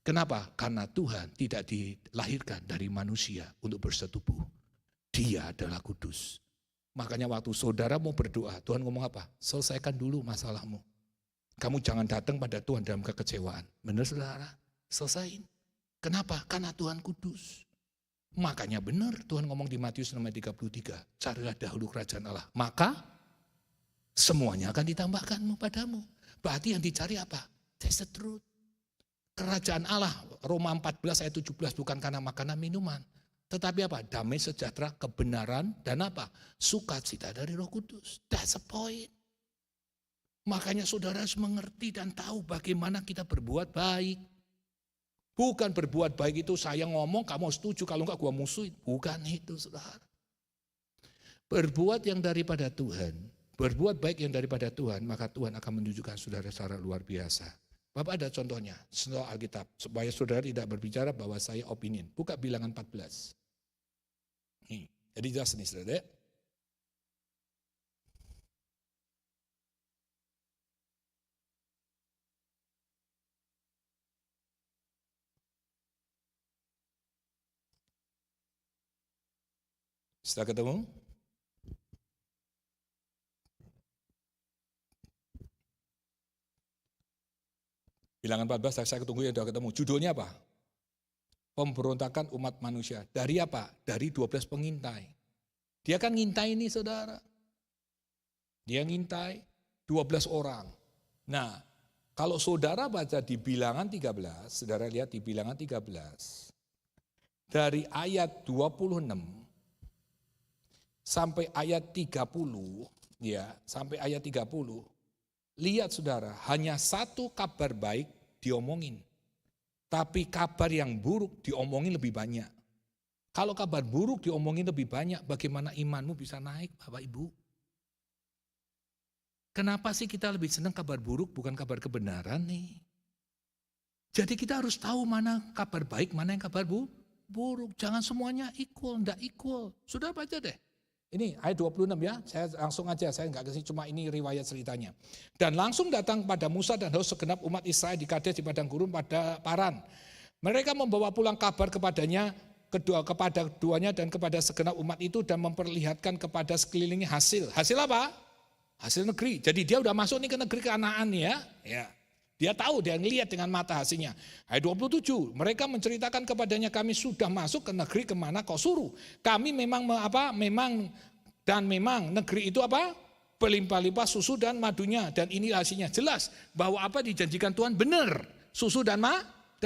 Kenapa? Karena Tuhan tidak dilahirkan dari manusia untuk bersetubuh. Dia adalah kudus. Makanya waktu saudara mau berdoa, Tuhan ngomong apa? Selesaikan dulu masalahmu. Kamu jangan datang pada Tuhan dalam kekecewaan. Benar saudara? Selesaiin. Kenapa? Karena Tuhan kudus. Makanya benar Tuhan ngomong di Matius 6:33. Carilah dahulu kerajaan Allah. Maka semuanya akan ditambahkanmu padamu. Berarti yang dicari apa? That's the truth. Kerajaan Allah, Roma 14 ayat 17, bukan karena makanan minuman. Tetapi apa? Damai sejahtera, kebenaran, dan apa? Sukacita dari Roh Kudus. That's the point. Makanya saudara harus mengerti dan tahu bagaimana kita berbuat baik. Bukan berbuat baik itu saya ngomong, kamu setuju, kalau enggak gua musuhin. Bukan itu saudara. Berbuat yang daripada Tuhan, berbuat baik yang daripada Tuhan, maka Tuhan akan menunjukkan saudara secara luar biasa. Bapak ada contohnya, setelah Alkitab, supaya saudara tidak berbicara bahwa saya opinion. Buka Bilangan 14. Nih, jadi jelas nih saudara. Sudah ketemu? Bilangan 14, saya ketemu ya, sudah ketemu. Judulnya apa? Pemberontakan umat manusia. Dari apa? Dari 12 pengintai. Dia kan ngintai ini saudara. Dia ngintai 12 orang. Nah, kalau saudara baca di Bilangan 13, saudara lihat di Bilangan 13, dari ayat 26 sampai ayat 30, ya, sampai ayat 30, lihat saudara, hanya satu kabar baik diomongin. Tapi kabar yang buruk diomongin lebih banyak. Kalau kabar buruk diomongin lebih banyak, bagaimana imanmu bisa naik, Bapak Ibu? Kenapa sih kita lebih senang kabar buruk bukan kabar kebenaran nih? Jadi kita harus tahu mana kabar baik, mana yang kabar buruk. Jangan semuanya enggak equal. Sudah baca deh. Ini ayat 26 ya, saya langsung aja, saya enggak kasih, cuma ini riwayat ceritanya. Dan langsung datang pada Musa dan Harun segenap umat Israel di Kades di padang gurun pada Paran. Mereka membawa pulang kabar kepada keduanya dan kepada segenap umat itu dan memperlihatkan kepada sekelilingnya hasil. Hasil apa? Hasil negeri. Jadi dia udah masuk nih ke negeri Kanaan ya. Dia tahu, dia ngelihat dengan mata hasilnya. Ayat 27, mereka menceritakan kepadanya, kami sudah masuk ke negeri kemana kau suruh. Kami memang negeri itu apa? Berlimpah-limpah susu dan madunya. Dan ini hasilnya jelas bahwa apa dijanjikan Tuhan benar. Susu dan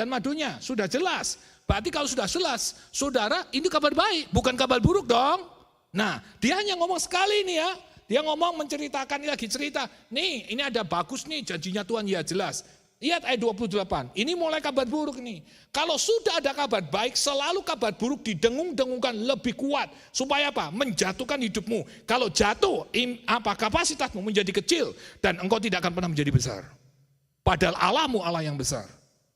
madunya sudah jelas. Berarti kalau sudah jelas, saudara, ini kabar baik, bukan kabar buruk dong. Nah, dia hanya ngomong sekali nih ya. Dia ngomong menceritakan, ini lagi cerita. Nih, ini ada bagus nih janjinya Tuhan, ya jelas. Lihat ayat 28, ini mulai kabar buruk nih. Kalau sudah ada kabar baik, selalu kabar buruk didengung-dengungkan lebih kuat. Supaya apa? Menjatuhkan hidupmu. Kalau jatuh, kapasitasmu menjadi kecil. Dan engkau tidak akan pernah menjadi besar. Padahal Allahmu Allah yang besar.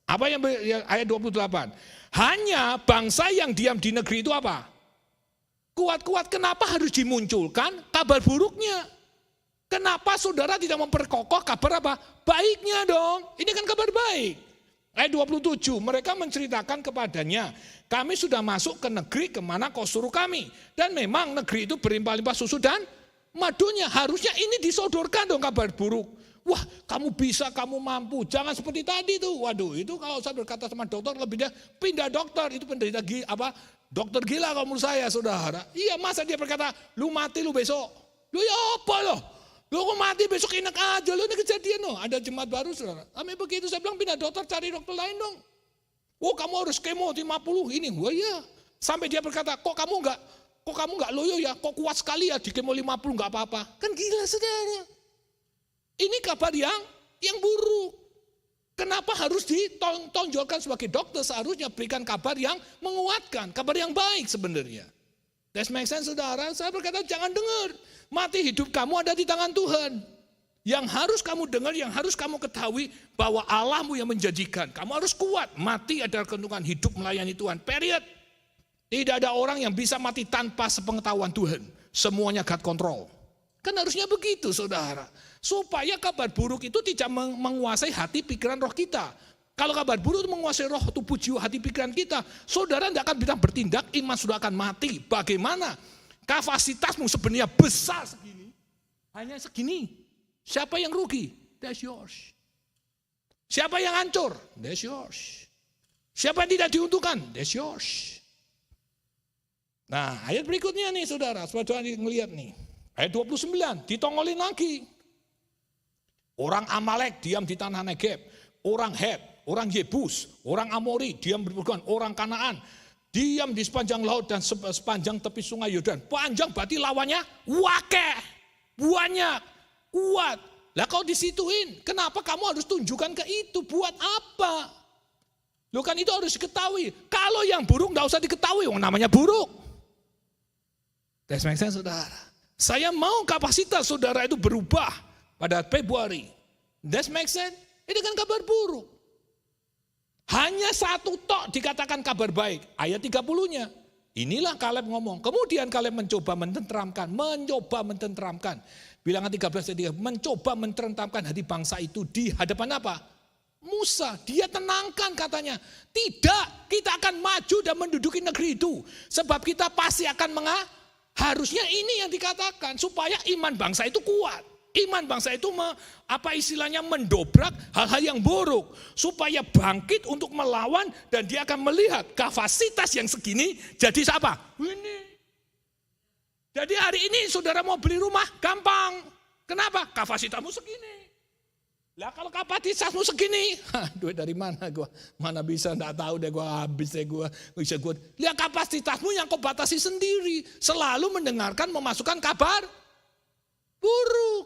Apa yang ayat 28? Hanya bangsa yang diam di negeri itu apa? Kuat-kuat, kenapa harus dimunculkan kabar buruknya? Kenapa saudara tidak memperkokoh kabar apa? Baiknya dong, ini kan kabar baik. Ayat 27, mereka menceritakan kepadanya, kami sudah masuk ke negeri kemana kau suruh kami. Dan memang negeri itu berlimpah-limpah susu dan madunya. Harusnya ini disodorkan dong kabar buruk. Wah, kamu bisa, kamu mampu. Jangan seperti tadi tuh. Waduh, itu kalau saya berkata sama dokter, lebih dia pindah dokter. Itu penderita dokter gila kalau menurut saya, saudara. Iya, masa dia berkata, lu mati lu besok. Lu ya apa loh? Lu kok mati besok enak aja. Lu ini kejadian loh. Ada jemaat baru, saudara. Kami begitu, saya bilang pindah dokter, cari dokter lain dong. Oh, kamu harus kemo 50 ini. Wah iya. Sampai dia berkata, kok kamu enggak loyo ya? Kok kuat sekali ya di kemo 50 enggak apa-apa. Kan gila, saudara. Ini kabar yang buruk. Kenapa harus ditonjolkan sebagai dokter? Seharusnya berikan kabar yang menguatkan, kabar yang baik sebenarnya. That makes sense, saudara. Saya berkata jangan dengar. Mati hidup kamu ada di tangan Tuhan. Yang harus kamu dengar, yang harus kamu ketahui bahwa Allahmu yang menjanjikan. Kamu harus kuat. Mati adalah keuntungan hidup melayani Tuhan. Period. Tidak ada orang yang bisa mati tanpa sepengetahuan Tuhan. Semuanya God control. Kan harusnya begitu, saudara. Supaya kabar buruk itu tidak menguasai hati pikiran roh kita. Kalau kabar buruk itu menguasai roh, tubuh, jiwa, hati pikiran kita, saudara tidak akan bisa bertindak, iman sudah akan mati. Bagaimana? Kapasitasmu sebenarnya besar segini, hanya segini. Siapa yang rugi? That's yours. Siapa yang hancur? That's yours. Siapa yang tidak diuntungkan? That's yours. Nah, ayat berikutnya nih saudara, saudara ngelihat nih. Ayat 29, ditongolin lagi. Orang Amalek diam di tanah Negeb, orang Het, orang Yebus, orang Amori diam berpegang, orang Kanaan diam di sepanjang laut dan sepanjang tepi sungai Yordan. Panjang berarti lawannya wakeh, banyak, kuat. Lah kau disituin, kenapa kamu harus tunjukkan ke itu? Buat apa? Loh kan itu harus diketahui. Kalau yang buruk enggak usah diketahui, namanya buruk. That's make sense, saudara. Saya mau kapasitas saudara itu berubah pada Februari. That makes sense? Ini kan kabar buruk. Hanya satu tok dikatakan kabar baik. Ayat 30-nya. Inilah Kaleb ngomong. Kemudian Kaleb mencoba mententeramkan. Bilangan 13, mencoba mententeramkan hati bangsa itu di hadapan apa? Musa. Dia tenangkan katanya. Tidak, kita akan maju dan menduduki negeri itu. Sebab kita pasti akan harusnya ini yang dikatakan supaya iman bangsa itu kuat. Iman bangsa itu mendobrak hal-hal yang buruk supaya bangkit untuk melawan dan dia akan melihat kapasitas yang segini jadi apa? Ini. Jadi hari ini saudara mau beli rumah gampang. Kenapa? Kapasitasmu segini. Lah kalau kapasitasmu segini, duit dari mana gua? Mana bisa, enggak tahu deh gua habis deh gua. Lihat kapasitasmu yang kau batasi sendiri. Selalu mendengarkan, memasukkan kabar buruk.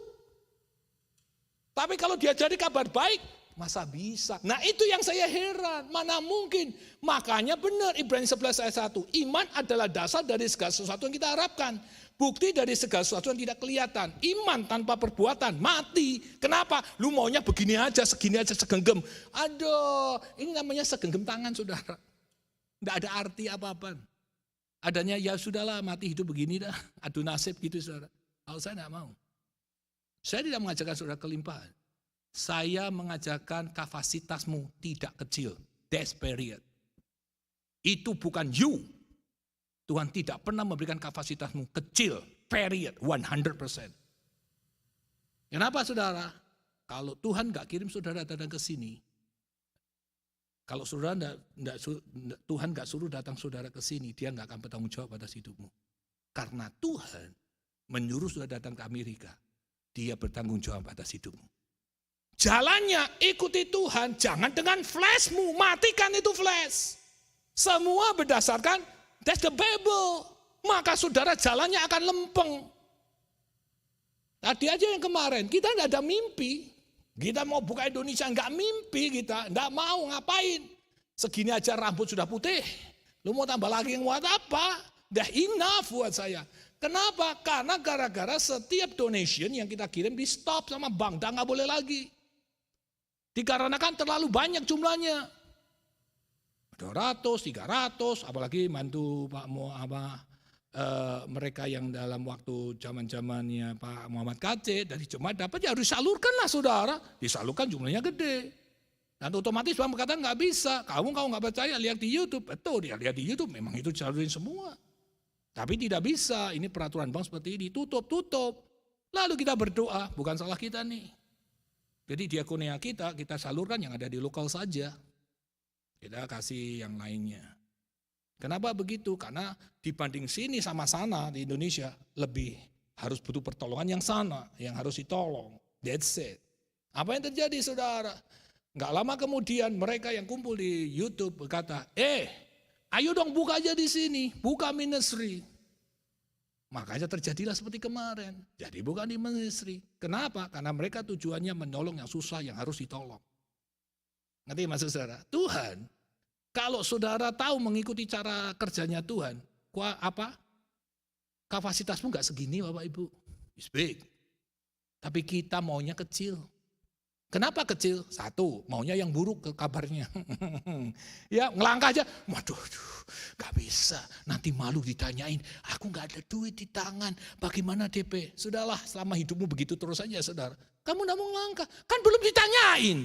Tapi kalau dia jadi kabar baik, masa bisa? Nah itu yang saya heran, mana mungkin. Makanya benar Ibrani 11 ayat 1, iman adalah dasar dari segala sesuatu yang kita harapkan. Bukti dari segala sesuatu yang tidak kelihatan. Iman tanpa perbuatan, mati. Kenapa? Lu maunya begini aja, segini aja, segenggam. Aduh, ini namanya segenggam tangan saudara. Tidak ada arti apa-apa. Adanya ya sudahlah, mati hidup begini dah. Adu nasib gitu saudara. Kalau saya tidak mau. Saya tidak mengajarkan saudara kelimpahan. Saya mengajarkan kapasitasmu tidak kecil. That's period. Itu bukan you. Tuhan tidak pernah memberikan kapasitasmu kecil, period, 100%. Kenapa saudara? Kalau Tuhan gak kirim saudara datang ke sini, kalau saudara Tuhan gak suruh datang saudara ke sini, dia gak akan bertanggung jawab atas hidupmu. Karena Tuhan menyuruh saudara datang ke Amerika, dia bertanggung jawab atas hidupmu. Jalannya ikuti Tuhan, jangan dengan flashmu, matikan itu flash. Semua berdasarkan that's the Bible. Maka saudara jalannya akan lempeng. Tadi aja yang kemarin, kita enggak ada mimpi. Kita mau buka Indonesia, enggak mimpi kita. Enggak mau ngapain. Segini aja rambut sudah putih. Lu mau tambah lagi yang buat apa? Dah enough buat saya. Kenapa? Karena gara-gara setiap donation yang kita kirim di stop sama bank. Dan enggak boleh lagi. Dikarenakan terlalu banyak jumlahnya. 200, 300, apalagi mantu Pak mereka yang dalam waktu zaman-zamannya Pak Muhammad KC dari jemaat dapat ya harus disalurkanlah saudara, disalurkan jumlahnya gede. Dan otomatis Bang berkata nggak bisa, kamu nggak percaya lihat di YouTube, betul dia lihat di YouTube memang itu disalurin semua. Tapi tidak bisa, ini peraturan bank seperti ini, tutup. Lalu kita berdoa, bukan salah kita nih. Jadi diakonia kita salurkan yang ada di lokal saja. Kita kasih yang lainnya. Kenapa begitu? Karena dibanding sini sama sana di Indonesia lebih harus butuh pertolongan yang sana, yang harus ditolong. That's it. Apa yang terjadi saudara? Nggak lama kemudian mereka yang kumpul di YouTube berkata, ayo dong buka aja di sini, buka ministry. Makanya terjadilah seperti kemarin. Jadi bukan di ministry. Kenapa? Karena mereka tujuannya menolong yang susah, yang harus ditolong. Ngerti maksud saudara? Tuhan, kalau saudara tahu mengikuti cara kerjanya Tuhan, kapasitasmu nggak segini Bapak Ibu. It's big. Tapi kita maunya kecil. Kenapa kecil? Satu, maunya yang buruk ke kabarnya. Ya ngelangkah aja, waduh, gak bisa. Nanti malu ditanyain, aku gak ada duit di tangan, bagaimana DP? Sudahlah, selama hidupmu begitu terus saja saudara. Kamu gak mau ngelangkah, kan belum ditanyain.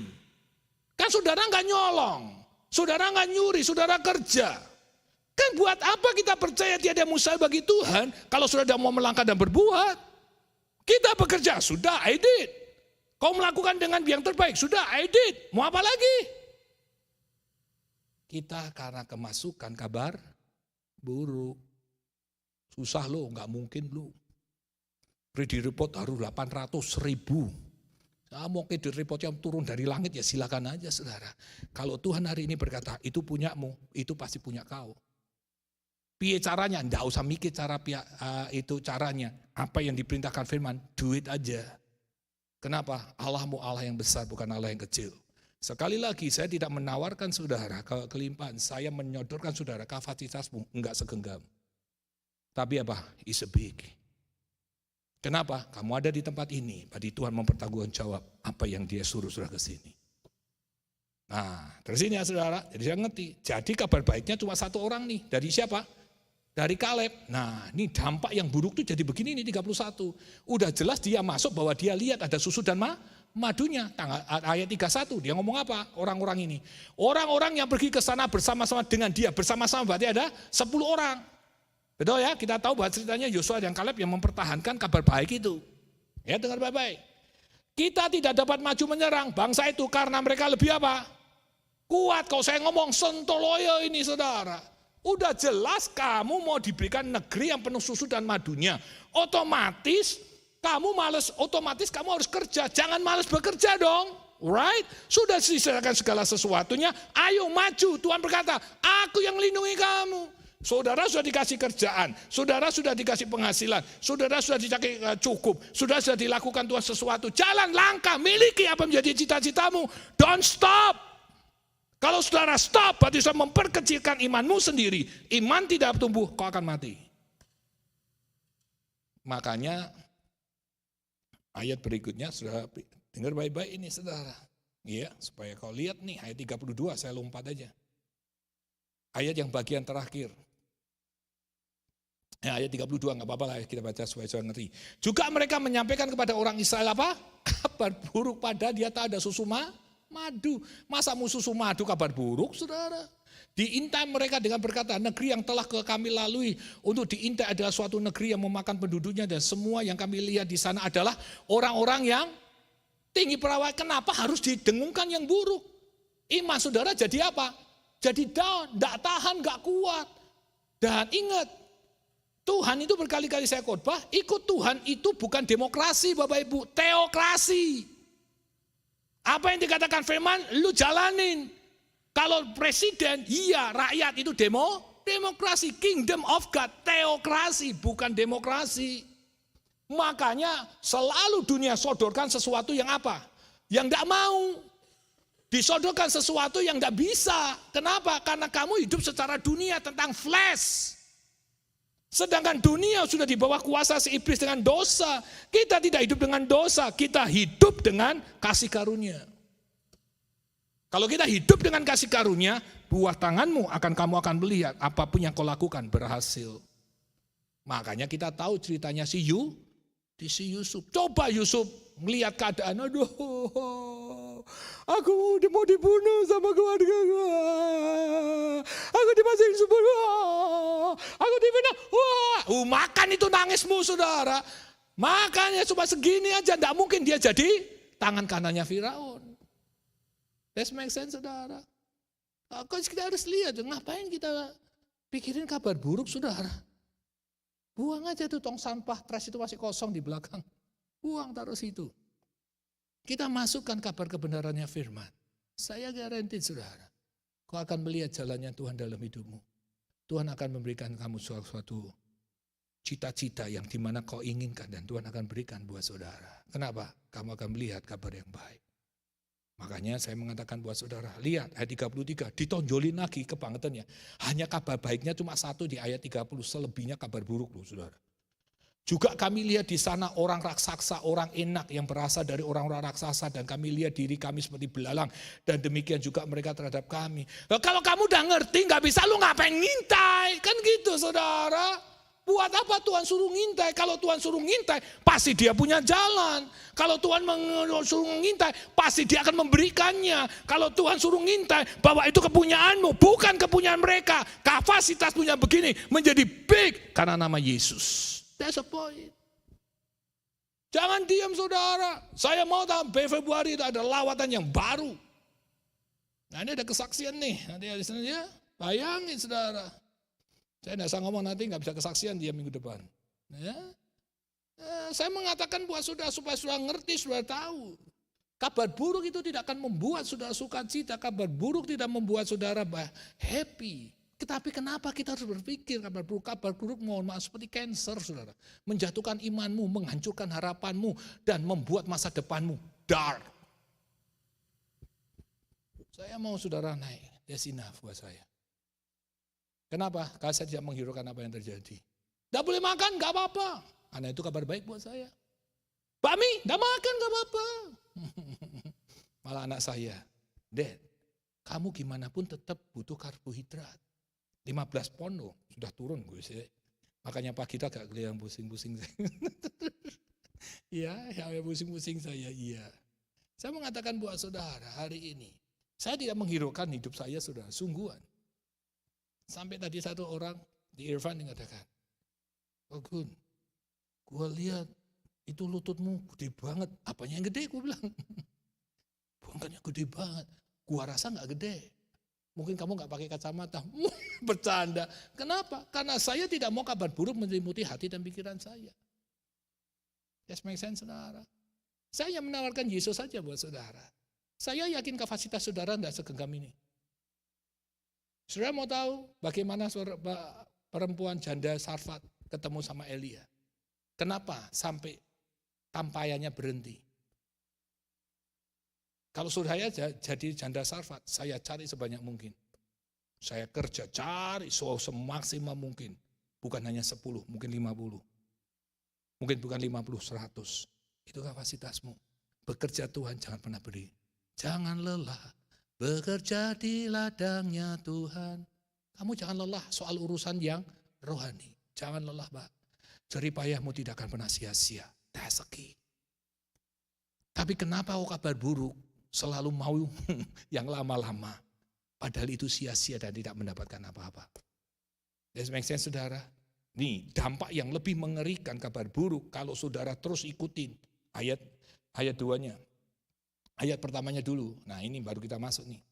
Kan saudara gak nyolong, saudara gak nyuri, saudara kerja. Kan buat apa kita percaya tiada mustahil bagi Tuhan, kalau saudara mau melangkah dan berbuat. Kita bekerja, sudah, I did. Kau melakukan dengan yang terbaik, sudah, I did. Mau apa lagi? Kita karena kemasukan kabar buruk. Susah loh, nggak mungkin loh. Kredit report harus 800.000. Mau kredit report yang turun dari langit ya silakan aja saudara. Kalau Tuhan hari ini berkata, itu punyamu, itu pasti punya kau. Piye caranya? Nggak usah mikir itu caranya. Apa yang diperintahkan firman, do it aja. Kenapa? Allahmu Allah yang besar, bukan Allah yang kecil. Sekali lagi, saya tidak menawarkan saudara kelimpahan. Saya menyodorkan saudara kapasitasmu, enggak segenggam. Tapi apa? It's a big. Kenapa? Kamu ada di tempat ini, berarti Tuhan mempertanggungjawab apa yang dia suruh saudara ke sini. Nah, dari sini ya saudara, jadi saya ngerti. Jadi kabar baiknya cuma satu orang nih, dari siapa? Dari Kaleb. Nah ini dampak yang buruk tuh jadi begini nih 31. Udah jelas dia masuk bahwa dia lihat ada susu dan madunya. Ayat 31 dia ngomong apa orang-orang ini. Orang-orang yang pergi ke sana bersama-sama dengan dia. Bersama-sama berarti ada 10 orang. Betul ya, kita tahu bahwa ceritanya Yosua dan Kaleb yang mempertahankan kabar baik itu. Ya dengar baik-baik. Kita tidak dapat maju menyerang bangsa itu karena mereka lebih apa? Kuat. Kalau saya ngomong sontoloyo ini saudara. Udah jelas kamu mau diberikan negeri yang penuh susu dan madunya. Otomatis kamu malas, otomatis kamu harus kerja. Jangan malas bekerja dong. Right? Sudah disediakan segala sesuatunya. Ayo maju. Tuhan berkata, aku yang lindungi kamu. Saudara sudah dikasih kerjaan. Saudara sudah dikasih penghasilan. Saudara sudah dikasih cukup. Saudara sudah dilakukan Tuhan sesuatu. Jalan, langkah, miliki apa menjadi cita-citamu. Don't stop. Kalau saudara stop, berarti sudah memperkecilkan imanmu sendiri. Iman tidak tumbuh, kau akan mati. Makanya ayat berikutnya, saudara dengar baik-baik ini saudara. Ya, supaya kau lihat nih ayat 32, saya lompat aja. Ayat yang bagian terakhir. Ayat 32 nggak apa-apa lah kita baca supaya saudara ngerti. Juga mereka menyampaikan kepada orang Israel apa? Kabar buruk pada dia tak ada susu madu. Masa mau susu madu kabar buruk saudara? Diintai mereka dengan berkata, negeri yang telah kami lalui untuk diintai adalah suatu negeri yang memakan penduduknya dan semua yang kami lihat di sana adalah orang-orang yang tinggi perawat. Kenapa harus didengungkan yang buruk? Iman saudara jadi apa? Jadi down, gak tahan, gak kuat. Dan ingat, Tuhan itu berkali-kali saya khotbah, ikut Tuhan itu bukan demokrasi Bapak Ibu, teokrasi. Apa yang dikatakan firman, lu jalanin. Kalau presiden, iya rakyat itu demokrasi, kingdom of God, teokrasi bukan demokrasi. Makanya selalu dunia sodorkan sesuatu yang apa? Yang tidak mau. Disodorkan sesuatu yang tidak bisa. Kenapa? Karena kamu hidup secara dunia tentang flesh. Sedangkan dunia sudah di bawah kuasa si iblis dengan dosa. Kita tidak hidup dengan dosa, kita hidup dengan kasih karunia. Kalau kita hidup dengan kasih karunia, buah tanganmu kamu akan melihat apapun yang kau lakukan berhasil. Makanya kita tahu ceritanya si Yusuf. Coba Yusuf melihat keadaan, aduh, aku mau dibunuh sama keluarga gue. Aku dimasukin sumur, aku difitnah. Makan itu nangismu saudara. Makanya cuma segini aja, tidak mungkin dia jadi tangan kanannya Firaun. That makes sense saudara. Kita harus lihat, ngapain kita pikirin kabar buruk saudara. Buang aja tuh tong sampah, trash itu masih kosong di belakang. Buang taruh situ. Kita masukkan kabar kebenarannya firman. Saya garanti saudara, kau akan melihat jalannya Tuhan dalam hidupmu. Tuhan akan memberikan kamu suatu cita-cita yang dimana kau inginkan dan Tuhan akan berikan buat saudara. Kenapa? Kamu akan melihat kabar yang baik. Makanya saya mengatakan buat saudara, lihat ayat 33, ditonjolin lagi kebangetannya. Hanya kabar baiknya cuma satu di ayat 30, selebihnya kabar buruk loh saudara. Juga kami lihat di sana orang raksasa, orang enak yang berasal dari orang-orang raksasa. Dan kami lihat diri kami seperti belalang. Dan demikian juga mereka terhadap kami. Kalau kamu udah ngerti gak bisa, lu ngapain ngintai? Kan gitu saudara. Buat apa Tuhan suruh ngintai? Kalau Tuhan suruh ngintai, pasti dia punya jalan. Kalau Tuhan suruh ngintai, pasti dia akan memberikannya. Kalau Tuhan suruh ngintai, bahwa itu kepunyaanmu, bukan kepunyaan mereka. Kapasitas punya begini, menjadi big karena nama Yesus. That's a point. Jangan diam saudara. Saya mau tahu Februari itu ada lawatan yang baru. Nah ini ada kesaksian nih. Nanti di sana ya, bayangin saudara. Saya tidak usah ngomong nanti nggak bisa kesaksian dia minggu depan. Ya. Saya mengatakan buat saudara supaya saudara ngerti, saudara tahu. Kabar buruk itu tidak akan membuat saudara sukacita. Kabar buruk tidak membuat saudara happy. Tetapi kenapa kita harus berpikir kabar buruk? Kabar buruk mohon maaf seperti cancer saudara. Menjatuhkan imanmu, menghancurkan harapanmu, dan membuat masa depanmu dark. Saya mau saudara naik, that's enough buat saya. Kenapa? Karena saya tidak menghiraukan apa yang terjadi. Tidak boleh makan, gak apa-apa. Karena itu kabar baik buat saya. Bakmi, tidak makan, gak apa-apa. Malah anak saya, Dad, kamu gimana pun tetap butuh karbohidrat. 15 pon loh, sudah turun gue sih. Makanya pagi kita agak kelihatan pusing-pusing saya. Iya, pusing-pusing saya, iya. Saya mengatakan buat saudara hari ini, saya tidak menghiraukan hidup saya saudara, sungguhan. Sampai tadi satu orang di Irfan mengatakan, oh Gun, gue lihat itu lututmu gede banget. Apanya yang gede? Gue bilang, bukannya gede banget. Gue rasa gak gede. Mungkin kamu gak pakai kacamata. Bercanda. Kenapa? Karena saya tidak mau kabar buruk menyelimuti hati dan pikiran saya. Yes, make sense, saudara. Saya menawarkan Yesus saja buat saudara. Saya yakin kapasitas saudara tidak segenggam ini. Saudara mau tahu bagaimana perempuan janda Sarfat ketemu sama Elia? Kenapa sampai tampayannya berhenti? Kalau saudara jadi janda Sarfat, saya cari sebanyak mungkin. Saya kerja, cari semaksimal mungkin. Bukan hanya 10, mungkin 50. Mungkin bukan 50, 100. Itu kapasitasmu. Bekerja Tuhan, jangan pernah berhenti. Jangan lelah, bekerja di ladangnya Tuhan. Kamu jangan lelah soal urusan yang rohani. Jangan lelah, Pak. Jerih payahmu tidak akan pernah sia-sia. That's a key. Tapi kenapa kabar buruk selalu mau yang lama-lama? Padahal itu sia-sia dan tidak mendapatkan apa-apa. Does make sense, saudara? Nih, dampak yang lebih mengerikan kabar buruk kalau saudara terus ikutin ayat 2-nya. Ayat pertamanya dulu. Nah, ini baru kita masuk nih.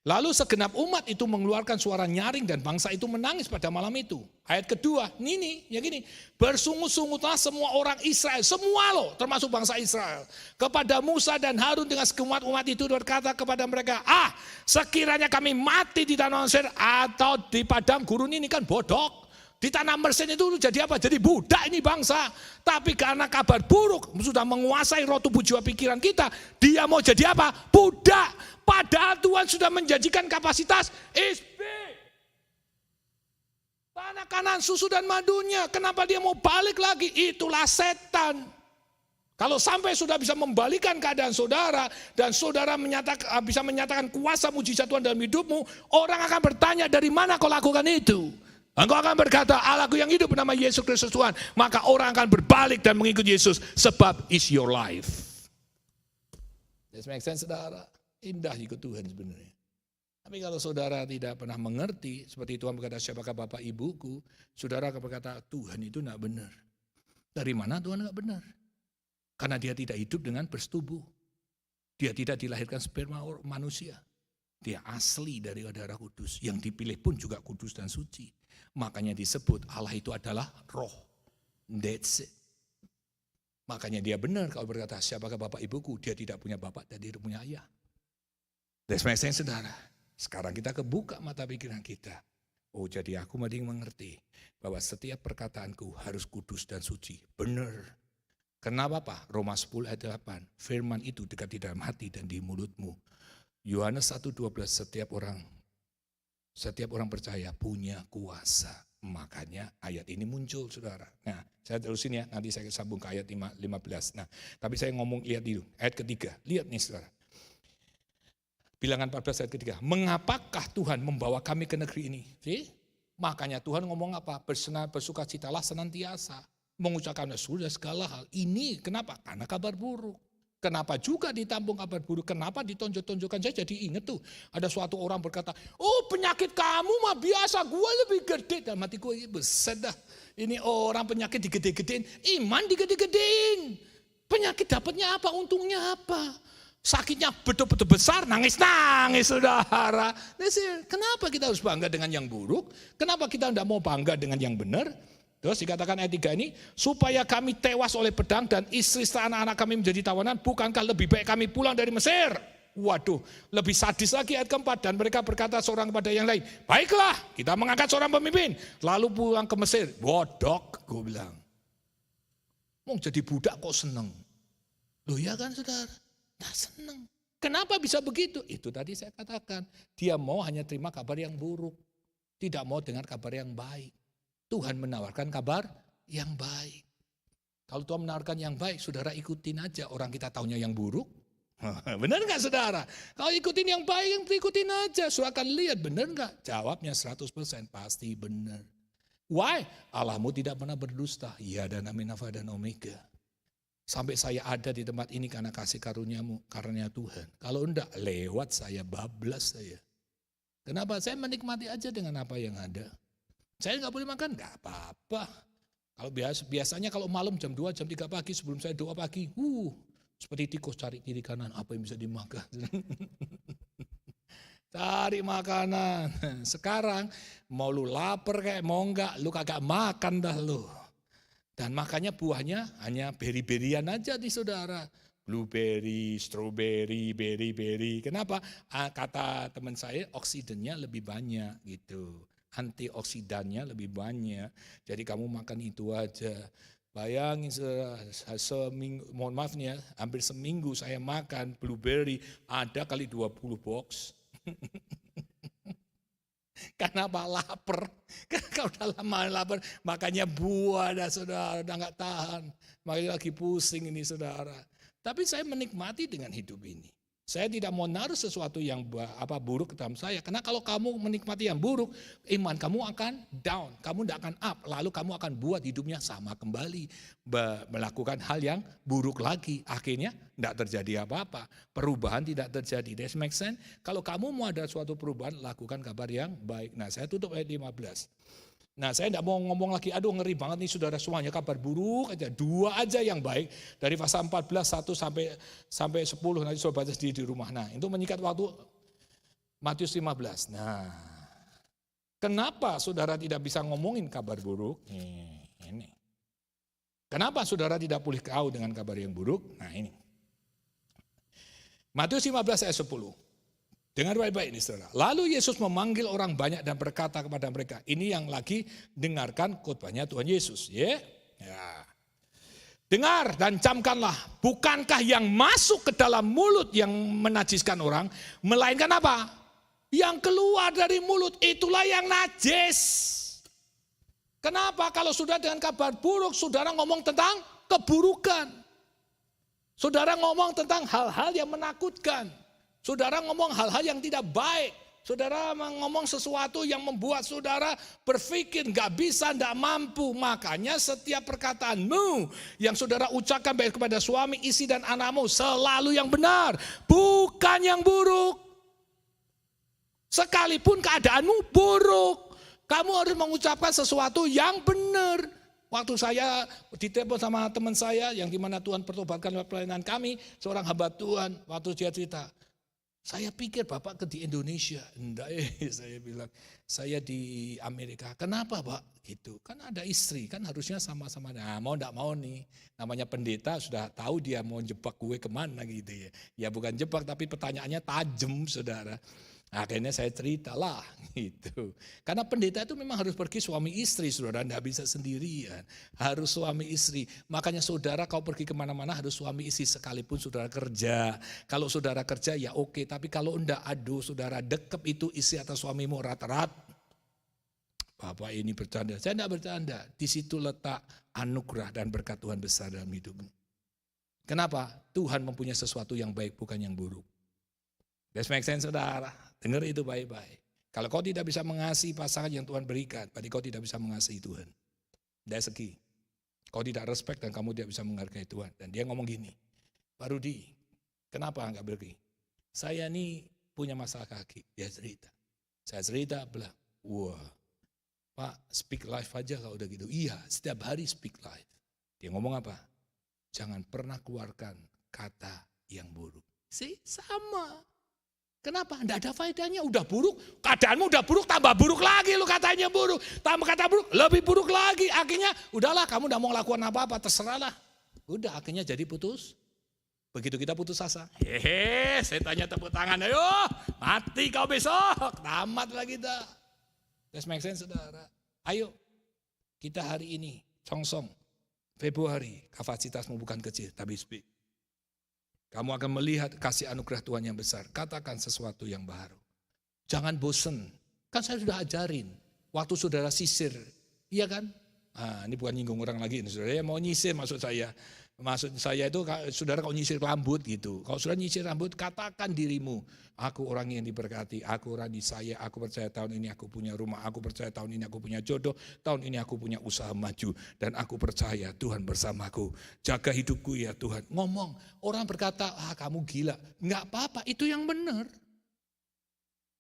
Lalu segenap umat itu mengeluarkan suara nyaring dan bangsa itu menangis pada malam itu. Ayat kedua, ini ya gini, bersungut-sungutlah semua orang Israel, semua loh, termasuk bangsa Israel, kepada Musa dan Harun dengan segenap umat itu berkata kepada mereka, sekiranya kami mati di tanah Mesir atau di padang gurun ini, kan bodoh. Di tanah Mesir itu jadi apa? Jadi budak ini bangsa. Tapi karena kabar buruk sudah menguasai roh tubuh jiwa pikiran kita, dia mau jadi apa? Budak. Padahal Tuhan sudah menjanjikan kapasitas is big. Tanah Kanaan susu dan madunya. Kenapa dia mau balik lagi? Itulah setan. Kalau sampai sudah bisa membalikan keadaan saudara dan saudara bisa menyatakan kuasa mujizat Tuhan dalam hidupmu, orang akan bertanya, dari mana kau lakukan itu? Engkau akan berkata, Allahku yang hidup bernama Yesus Kristus Tuhan. Maka orang akan berbalik dan mengikut Yesus, sebab is your life. This makes sense, saudara? Indah ikut Tuhan sebenarnya. Tapi kalau saudara tidak pernah mengerti, seperti Tuhan berkata, siapakah Bapak Ibuku? Saudara akan berkata, Tuhan itu tidak benar. Dari mana Tuhan tidak benar? Karena dia tidak hidup dengan bersetubuh. Dia tidak dilahirkan sperma manusia. Dia asli dari darah kudus. Yang dipilih pun juga kudus dan suci. Makanya disebut Allah itu adalah roh. That's it. Makanya dia benar kalau berkata, siapakah Bapak Ibuku? Dia tidak punya bapak dan dia tidak punya ayah. That's my sense, saudara. Sekarang kita kebuka mata pikiran kita. Oh, jadi aku mending mengerti bahwa setiap perkataanku harus kudus dan suci. Benar. Kenapa Pak? Roma 10 ayat 8. Firman itu dekat di dalam hati dan di mulutmu. Yohanes 1:12, setiap orang percaya punya kuasa. Makanya ayat ini muncul, saudara. Nah, saya terusin ya, nanti saya sambung ke ayat 15. Nah, tapi saya ngomong, lihat dulu, ayat ketiga. Lihat nih, saudara. Bilangan 14 ayat ketiga. Mengapakah Tuhan membawa kami ke negeri ini? See? Makanya Tuhan ngomong apa? Bersukacitalah senantiasa. Mengucapkan sudah segala hal. Ini kenapa? Karena kabar buruk. Kenapa juga ditampung kabar buruk? Kenapa ditonjok-tonjokkan? Saya jadi ingat tuh. Ada suatu orang berkata, oh penyakit kamu mah biasa, gue lebih gede. Dan mati gue besar dah. Ini orang penyakit digede-gedein, iman digede-gedein. Penyakit dapatnya apa? Untungnya apa? Sakitnya betul-betul besar, nangis-nangis saudara. Kenapa kita harus bangga dengan yang buruk? Kenapa kita tidak mau bangga dengan yang benar? Terus dikatakan ayat 3 ini, supaya kami tewas oleh pedang dan istri serta anak-anak kami menjadi tawanan, bukankah lebih baik kami pulang dari Mesir? Waduh, lebih sadis lagi ayat keempat. Dan mereka berkata seorang kepada yang lain, baiklah kita mengangkat seorang pemimpin, lalu pulang ke Mesir. Bodok, gue bilang. Mau jadi budak kok seneng? Loh ya kan saudara, nah seneng. Kenapa bisa begitu? Itu tadi saya katakan, dia mau hanya terima kabar yang buruk, tidak mau dengar kabar yang baik. Tuhan menawarkan kabar yang baik. Kalau Tuhan menawarkan yang baik, saudara ikutin aja. Orang kita taunya yang buruk. Benar gak saudara? Kalau ikutin yang baik, ikutin aja. Saudara akan lihat benar gak? Jawabnya 100% pasti benar. Why? Allahmu tidak pernah berdusta. Ya dan amin, alfa dan omega. Sampai saya ada di tempat ini karena kasih karuniamu, karunia Tuhan. Kalau enggak, lewat saya, bablas saya. Kenapa? Saya menikmati aja dengan apa yang ada. Saya nggak boleh makan, nggak apa-apa. Kalau biasanya kalau malam jam 2, jam 3 pagi sebelum saya doa pagi, seperti tikus cari kiri kanan apa yang bisa dimakan. Cari makanan. Sekarang mau lu lapar kayak mau enggak, lu kagak makan dah lu. Dan makanya buahnya hanya beri-berian aja di saudara. Blueberry, strawberry, berry. Kenapa? Kata teman saya, oksidannya lebih banyak gitu. Antioksidannya lebih banyak. Jadi kamu makan itu aja. Bayangin seminggu, mohon maaf nih ya, hampir seminggu saya makan blueberry, ada kali 20 box. Kenapa? Lapar. Karena udah lama lapar, makanya buah dah saudara, udah gak tahan. Makanya lagi pusing ini saudara. Tapi saya menikmati dengan hidup ini. Saya tidak mau naruh sesuatu yang buruk ke dalam saya. Karena kalau kamu menikmati yang buruk, iman kamu akan down. Kamu tidak akan up. Lalu kamu akan buat hidupnya sama kembali. Melakukan hal yang buruk lagi. Akhirnya tidak terjadi apa-apa. Perubahan tidak terjadi. That makes sense? Kalau kamu mau ada suatu perubahan, lakukan kabar yang baik. Nah, saya tutup ayat 15. Nah, saya tidak mau ngomong lagi, aduh ngeri banget nih saudara, semuanya kabar buruk aja. 2 aja yang baik, dari pasal 14, 1 sampai 10, nanti saudara baca sendiri di rumah. Nah, itu menyikat waktu Matius 15. Nah, kenapa saudara tidak bisa ngomongin kabar buruk? Ini. Kenapa saudara tidak boleh tahu dengan kabar yang buruk? Nah ini. Matius 15 ayat 10. Dengar baik-baik ini saudara. Lalu Yesus memanggil orang banyak dan berkata kepada mereka. Ini yang lagi dengarkan khotbahnya Tuhan Yesus. Ya. Dengar dan camkanlah. Bukankah yang masuk ke dalam mulut yang menajiskan orang. Melainkan apa? Yang keluar dari mulut itulah yang najis. Kenapa? Kalau sudah dengan kabar buruk, saudara ngomong tentang keburukan. Saudara ngomong tentang hal-hal yang menakutkan. Saudara ngomong hal-hal yang tidak baik. Saudara ngomong sesuatu yang membuat saudara berpikir gak bisa, gak mampu. Makanya setiap perkataanmu yang saudara ucapkan baik kepada suami, istri dan anakmu selalu yang benar. Bukan yang buruk. Sekalipun keadaanmu buruk. Kamu harus mengucapkan sesuatu yang benar. Waktu saya ditelepon sama teman saya yang dimana Tuhan pertobatkan lewat pelayanan kami. Seorang hamba Tuhan waktu dia cerita. Saya pikir Bapak di Indonesia. Enggak, saya bilang, saya di Amerika. Kenapa Pak? Gitu. Kan ada istri, kan harusnya sama-sama. Nah, mau enggak mau nih. Namanya pendeta sudah tahu dia mau jebak gue kemana gitu ya. Ya bukan jebak, tapi pertanyaannya tajam saudara. Akhirnya saya ceritalah gitu. Karena pendeta itu memang harus pergi suami istri, saudara, enggak bisa sendirian. Harus suami istri. Makanya saudara kau pergi kemana-mana harus suami istri sekalipun saudara kerja. Kalau saudara kerja ya oke, tapi kalau enggak, aduh saudara, dekep itu istri atau suamimu rat-rat. Bapak ini bercanda, saya enggak bercanda. Di situ letak anugerah dan berkat Tuhan besar dalam hidupmu. Kenapa? Tuhan mempunyai sesuatu yang baik bukan yang buruk. That makes sense saudara. Dengar itu baik-baik. Kalau kau tidak bisa mengasihi pasangan yang Tuhan berikan, berarti kau tidak bisa mengasihi Tuhan. That's the key. Kau tidak respect dan kamu tidak bisa menghargai Tuhan. Dan dia ngomong gini, Pak Rudi, kenapa enggak pergi? Saya nih punya masalah kaki. Dia cerita. Saya cerita, bilang, wah Pak speak life aja kalau udah gitu. Iya, setiap hari speak life. Dia ngomong apa? Jangan pernah keluarkan kata yang buruk. Sama. Kenapa? Tidak ada faedahnya, udah buruk, keadaanmu udah buruk, tambah buruk lagi lu katanya buruk, tambah kata buruk, lebih buruk lagi, akhirnya udahlah kamu tidak mau lakukan apa-apa, terserahlah. Udah akhirnya jadi putus, begitu kita putus asa, hehe, saya tanya tepuk tangan, ayo mati kau besok, tamatlah kita. Let's make sense saudara, ayo kita hari ini, song-song, Februari, kapasitasmu bukan kecil, tapi speak. Kamu akan melihat kasih anugerah Tuhan yang besar. Katakan sesuatu yang baru. Jangan bosen. Kan saya sudah ajarin. Waktu saudara sisir. Iya kan? Ini bukan nyinggung orang lagi. Saudara mau nyisir maksud saya. Maksud saya itu saudara kalau nyisir rambut gitu. Kalau saudara nyisir rambut katakan dirimu. Aku orang yang diberkati. Aku orang di saya. Aku percaya tahun ini aku punya rumah. Aku percaya tahun ini aku punya jodoh. Tahun ini aku punya usaha maju. Dan aku percaya Tuhan bersamaku. Jaga hidupku ya Tuhan. Ngomong. Orang berkata kamu gila. Enggak apa-apa. Itu yang benar.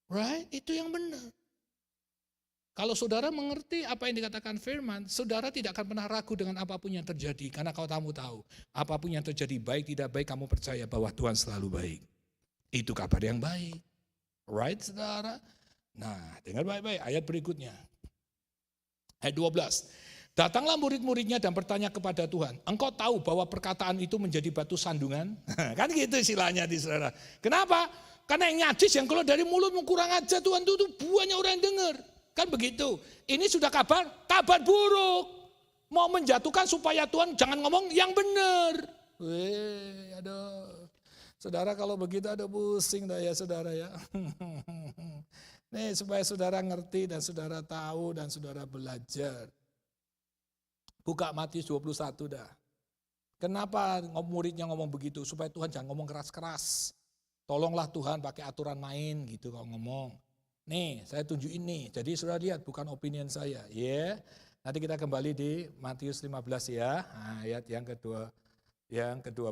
Right? Itu yang benar. Kalau saudara mengerti apa yang dikatakan firman, saudara tidak akan pernah ragu dengan apapun yang terjadi. Karena kamu tahu, apapun yang terjadi baik tidak baik, kamu percaya bahwa Tuhan selalu baik. Itu kabar yang baik. Right saudara? Nah dengar baik-baik ayat berikutnya. Ayat 12. Datanglah murid-muridnya dan bertanya kepada Tuhan, engkau tahu bahwa perkataan itu menjadi batu sandungan? Kan gitu istilahnya di saudara. Kenapa? Karena yang nyajis yang keluar dari mulutmu kurang aja Tuhan itu banyak orang yang dengar. Kan begitu. Ini sudah kabar buruk. Mau menjatuhkan supaya Tuhan jangan ngomong yang benar. Aduh. Saudara kalau begitu ada pusing dah ya saudara ya. Nih supaya saudara ngerti dan saudara tahu dan saudara belajar. Buka Matius 21 dah. Kenapa muridnya ngomong begitu? Supaya Tuhan jangan ngomong keras-keras. Tolonglah Tuhan pakai aturan main gitu kalau ngomong. Nih saya tunjukin nih. Jadi saudara lihat bukan opinion saya. Ya. Nanti kita kembali di Matius 15 ya. Ayat yang ke-12.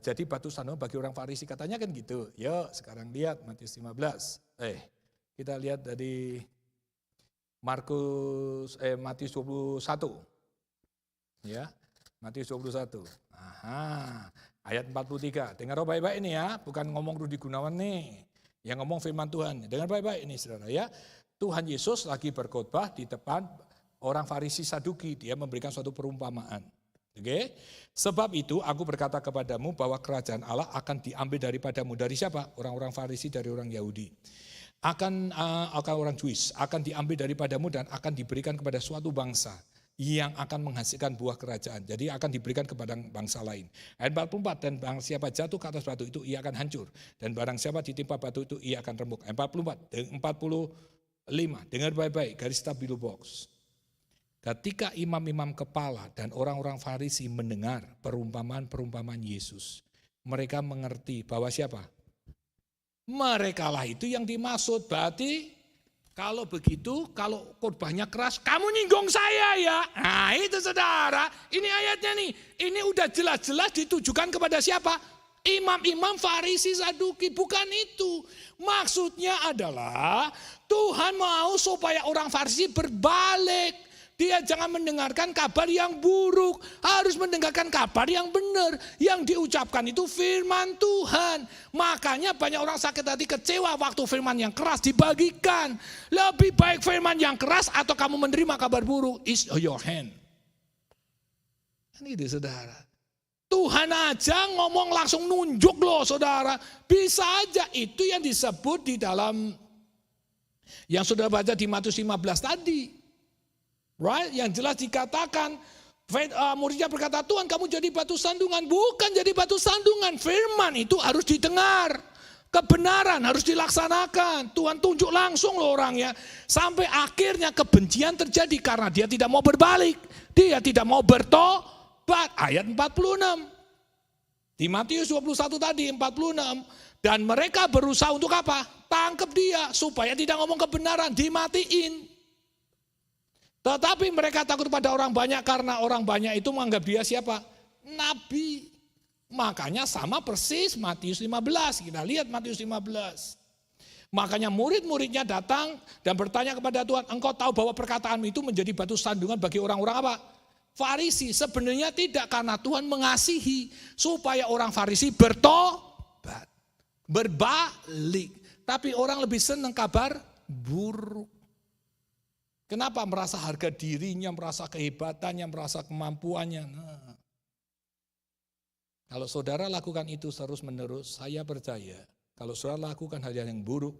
Jadi batu sandungan bagi orang Farisi katanya kan gitu. Yuk sekarang lihat Matius 15. Kita lihat dari Matius 21. Ya, Matius 21. Ayat 43. Dengar baik-baik ini ya, bukan ngomong Rudi Gunawan nih. Yang ngomong firman Tuhan. Dengar baik-baik ini saudara ya. Tuhan Yesus lagi berkhotbah di depan orang Farisi Saduki. Dia memberikan suatu perumpamaan. Oke? Sebab itu aku berkata kepadamu bahwa kerajaan Allah akan diambil daripadamu. Dari siapa? Orang-orang Farisi, dari orang Yahudi. Akan orang Jewish, akan diambil daripadamu dan akan diberikan kepada suatu bangsa yang akan menghasilkan buah kerajaan. Jadi akan diberikan kepada bangsa lain. Ayat 44, dan barang siapa jatuh ke atas batu itu, ia akan hancur. Dan barang siapa ditimpa batu itu, ia akan remuk. Ayat 45, dengar baik-baik, garis stabilo box. Ketika imam-imam kepala dan orang-orang Farisi mendengar perumpamaan-perumpamaan Yesus, mereka mengerti bahwa siapa? Mereka lah itu yang dimaksud. Berarti kalau begitu, kalau khotbahnya keras, kamu nyinggung saya ya. Nah itu saudara, ini ayatnya nih. Ini udah jelas-jelas ditujukan kepada siapa? Imam-imam Farisi Saduki, bukan itu. Maksudnya adalah Tuhan mau supaya orang Farisi berbalik. Dia jangan mendengarkan kabar yang buruk, harus mendengarkan kabar yang benar. Yang diucapkan itu firman Tuhan. Makanya banyak orang sakit hati kecewa waktu firman yang keras dibagikan. Lebih baik firman yang keras atau kamu menerima kabar buruk, is your hand. Ini saudara. Tuhan aja ngomong langsung nunjuk loh saudara. Bisa aja itu yang disebut di dalam yang sudah baca di Matius 15 tadi. Right? Yang jelas dikatakan, muridnya berkata, Tuhan kamu jadi batu sandungan. Bukan jadi batu sandungan, firman itu harus didengar. Kebenaran harus dilaksanakan. Tuhan tunjuk langsung loh orangnya. Sampai akhirnya kebencian terjadi karena dia tidak mau berbalik. Dia tidak mau bertobat. Ayat 46. Di Matius 21 tadi, 46. Dan mereka berusaha untuk apa? Tangkap dia supaya tidak ngomong kebenaran, dimatiin. Tetapi mereka takut pada orang banyak karena orang banyak itu menganggap dia siapa? Nabi. Makanya sama persis Matius 15. Kita lihat Matius 15. Makanya murid-muridnya datang dan bertanya kepada Tuhan, engkau tahu bahwa perkataan itu menjadi batu sandungan bagi orang-orang apa? Farisi. Sebenarnya tidak, karena Tuhan mengasihi supaya orang Farisi bertobat, berbalik. Tapi orang lebih senang kabar buruk. Kenapa? Merasa harga dirinya, merasa kehebatannya, merasa kemampuannya. Nah, kalau saudara lakukan itu terus menerus, saya percaya kalau saudara lakukan hal yang buruk,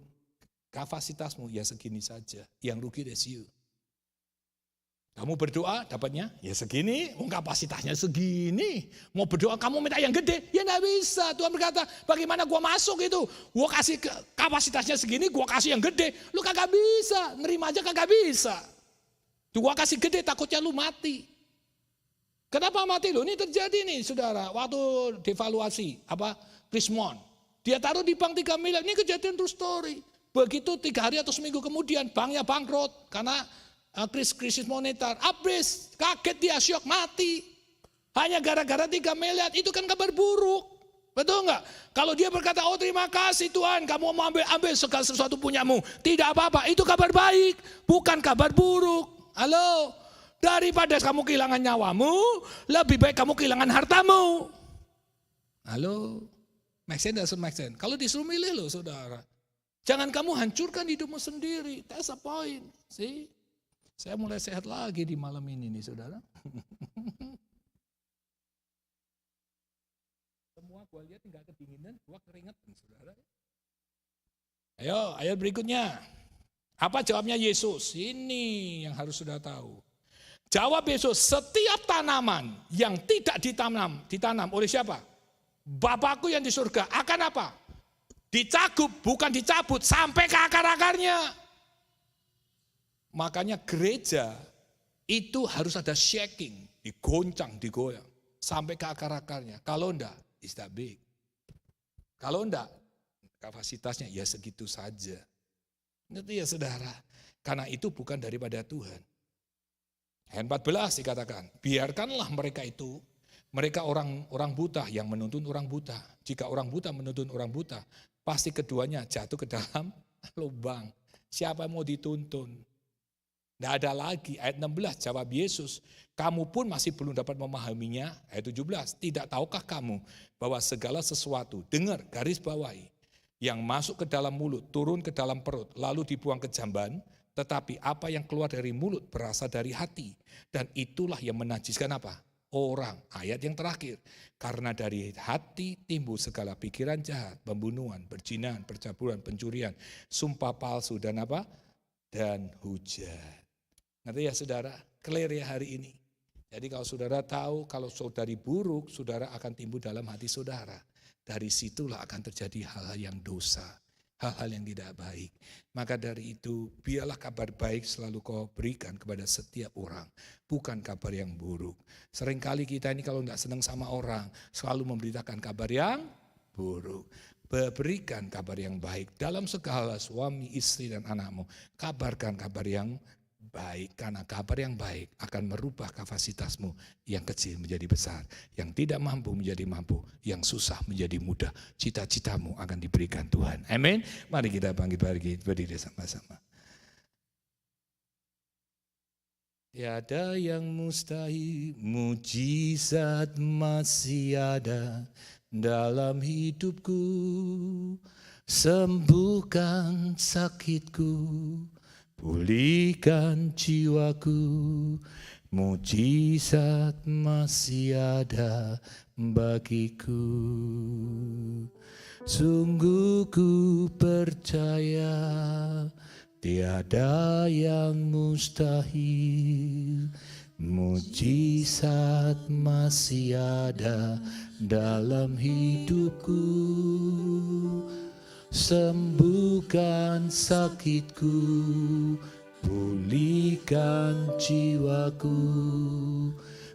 kapasitasmu ya segini saja. Yang rugi is you. Kamu berdoa dapatnya ya segini, kapasitasnya segini. Mau berdoa kamu minta yang gede, ya enggak bisa. Tuhan berkata, bagaimana gua masuk itu? Gua kasih kapasitasnya segini, gua kasih yang gede. Lu kagak bisa, nerima aja kagak bisa. Gua kasih gede takutnya lu mati. Kenapa mati lu? Ini terjadi nih saudara, waktu devaluasi, Krismon. Dia taruh di bank 3 miliar, ini kejadian true story. Begitu 3 hari atau seminggu kemudian banknya bangkrut karena krisis moneter, habis, kaget dia, syok, mati. Hanya gara-gara 3 miliar, itu kan kabar buruk. Betul enggak? Kalau dia berkata, oh terima kasih Tuhan, kamu mau ambil segala sesuatu punyamu. Tidak apa-apa, itu kabar baik, bukan kabar buruk. Halo, daripada kamu kehilangan nyawamu, lebih baik kamu kehilangan hartamu. Halo, make sense, doesn't make sense. Kalau disuruh milih loh saudara. Jangan kamu hancurkan hidupmu sendiri, that's the point. See? Saya mulai sehat lagi di malam ini nih saudara. Semua gue lihat nggak kedinginan, gue keringetan saudara. Ayo, ayat berikutnya. Apa jawabnya Yesus? Ini yang harus sudah tahu. Jawab Yesus, setiap tanaman yang tidak ditanam oleh siapa? Bapakku yang di surga akan apa? Dicakup, bukan dicabut, sampai ke akar-akarnya. Makanya gereja itu harus ada shaking, digoncang, digoyang, sampai ke akar-akarnya. Kalau enggak, it's that big. Kalau enggak, kapasitasnya ya segitu saja. Ngerti ya saudara? Karena itu bukan daripada Tuhan. Ayat 14 dikatakan, biarkanlah mereka itu, mereka orang buta yang menuntun orang buta. Jika orang buta menuntun orang buta, pasti keduanya jatuh ke dalam lubang. Siapa yang mau dituntun? Tidak ada lagi. Ayat 16 jawab Yesus, kamu pun masih belum dapat memahaminya. Ayat 17, tidak tahukah kamu bahwa segala sesuatu, dengar garis bawahi, yang masuk ke dalam mulut, turun ke dalam perut, lalu dibuang ke jamban, tetapi apa yang keluar dari mulut berasal dari hati. Dan itulah yang menajiskan apa? Orang. Ayat yang terakhir. Karena dari hati timbul segala pikiran jahat, pembunuhan, perzinahan, percabulan, pencurian, sumpah palsu dan apa? Dan hujat. Ngerti ya saudara? Clear ya hari ini. Jadi kalau saudara tahu, kalau saudari buruk, saudara akan timbul dalam hati saudara. Dari situlah akan terjadi hal-hal yang dosa, hal-hal yang tidak baik. Maka dari itu, biarlah kabar baik selalu kau berikan kepada setiap orang, bukan kabar yang buruk. Seringkali kita ini kalau tidak senang sama orang, selalu memberitakan kabar yang buruk. Berikan kabar yang baik dalam segala suami, istri dan anakmu. Kabarkan kabar yang baik, karena kabar yang baik akan merubah kapasitasmu yang kecil menjadi besar, yang tidak mampu menjadi mampu, yang susah menjadi mudah. Cita-citamu akan diberikan Tuhan. Amin. Mari kita bangkit berdiri sama-sama. Tiada yang mustahil, mujizat masih ada dalam hidupku. Sembuhkan sakitku, pulihkan jiwaku, mujizat masih ada bagiku. Sungguh ku percaya tiada yang mustahil, mujizat masih ada dalam hidupku. Sembuhkan sakitku, pulihkan jiwaku,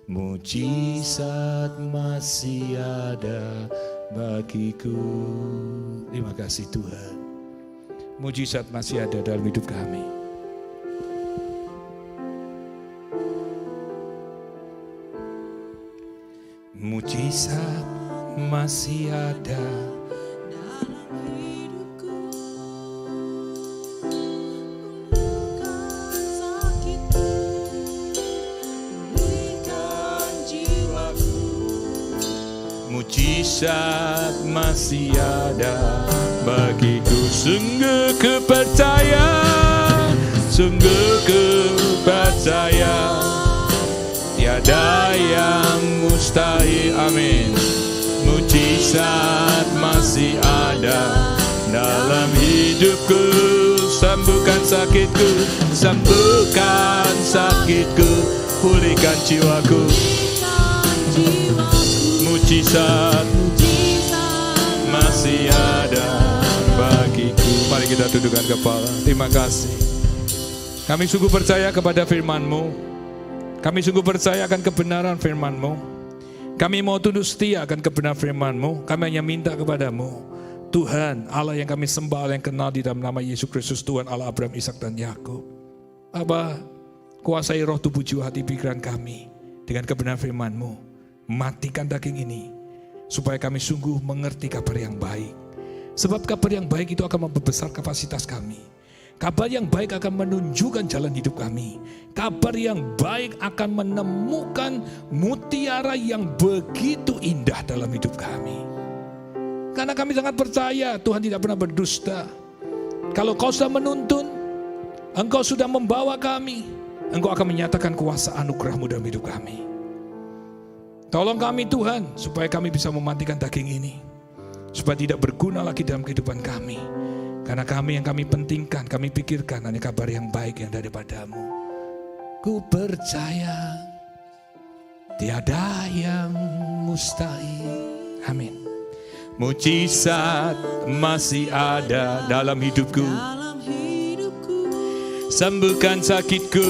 mujizat masih ada bagiku. Terima kasih Tuhan. Mujizat masih ada dalam hidup kami. Mujizat masih ada mujizat masih ada bagiku. Sungguh ku percaya, sungguh ku percaya tiada yang mustahil. Amin. Mujizat masih ada dalam hidupku. Sembuhkan sakitku, sembuhkan sakitku, pulihkan jiwaku. Mujizat masih ada bagiku. Mari kita tundukkan kepala. Terima kasih. Kami sungguh percaya kepada firman-Mu. Kami sungguh percaya akan kebenaran firman-Mu. Kami mau tunduk setia akan kebenaran firman-Mu. Kami hanya minta kepadamu, Tuhan Allah yang kami sembah, Allah yang kenal di dalam nama Yesus Kristus, Tuhan Allah Abraham, Ishak dan Yakub. Bapa, kuasai roh, tubuh, jiwa, hati, pikiran kami dengan kebenaran firman-Mu. Matikan daging ini supaya kami sungguh mengerti kabar yang baik. Sebab kabar yang baik itu akan memperbesar kapasitas kami. Kabar yang baik akan menunjukkan jalan hidup kami. Kabar yang baik akan menemukan mutiara yang begitu indah dalam hidup kami. Karena kami sangat percaya Tuhan tidak pernah berdusta. Kalau Kau sudah menuntun, Engkau sudah membawa kami, Engkau akan menyatakan kuasa anugerah-Mu dalam hidup kami. Tolong kami Tuhan, supaya kami bisa mematikan daging ini. Supaya tidak berguna lagi dalam kehidupan kami. Karena kami yang kami pentingkan, kami pikirkan hanya kabar yang baik yang daripada-Mu. Ku percaya tiada yang mustahil. Amin. Mujizat masih ada dalam hidupku. Dalam hidupku, Sembuhkan sakitku,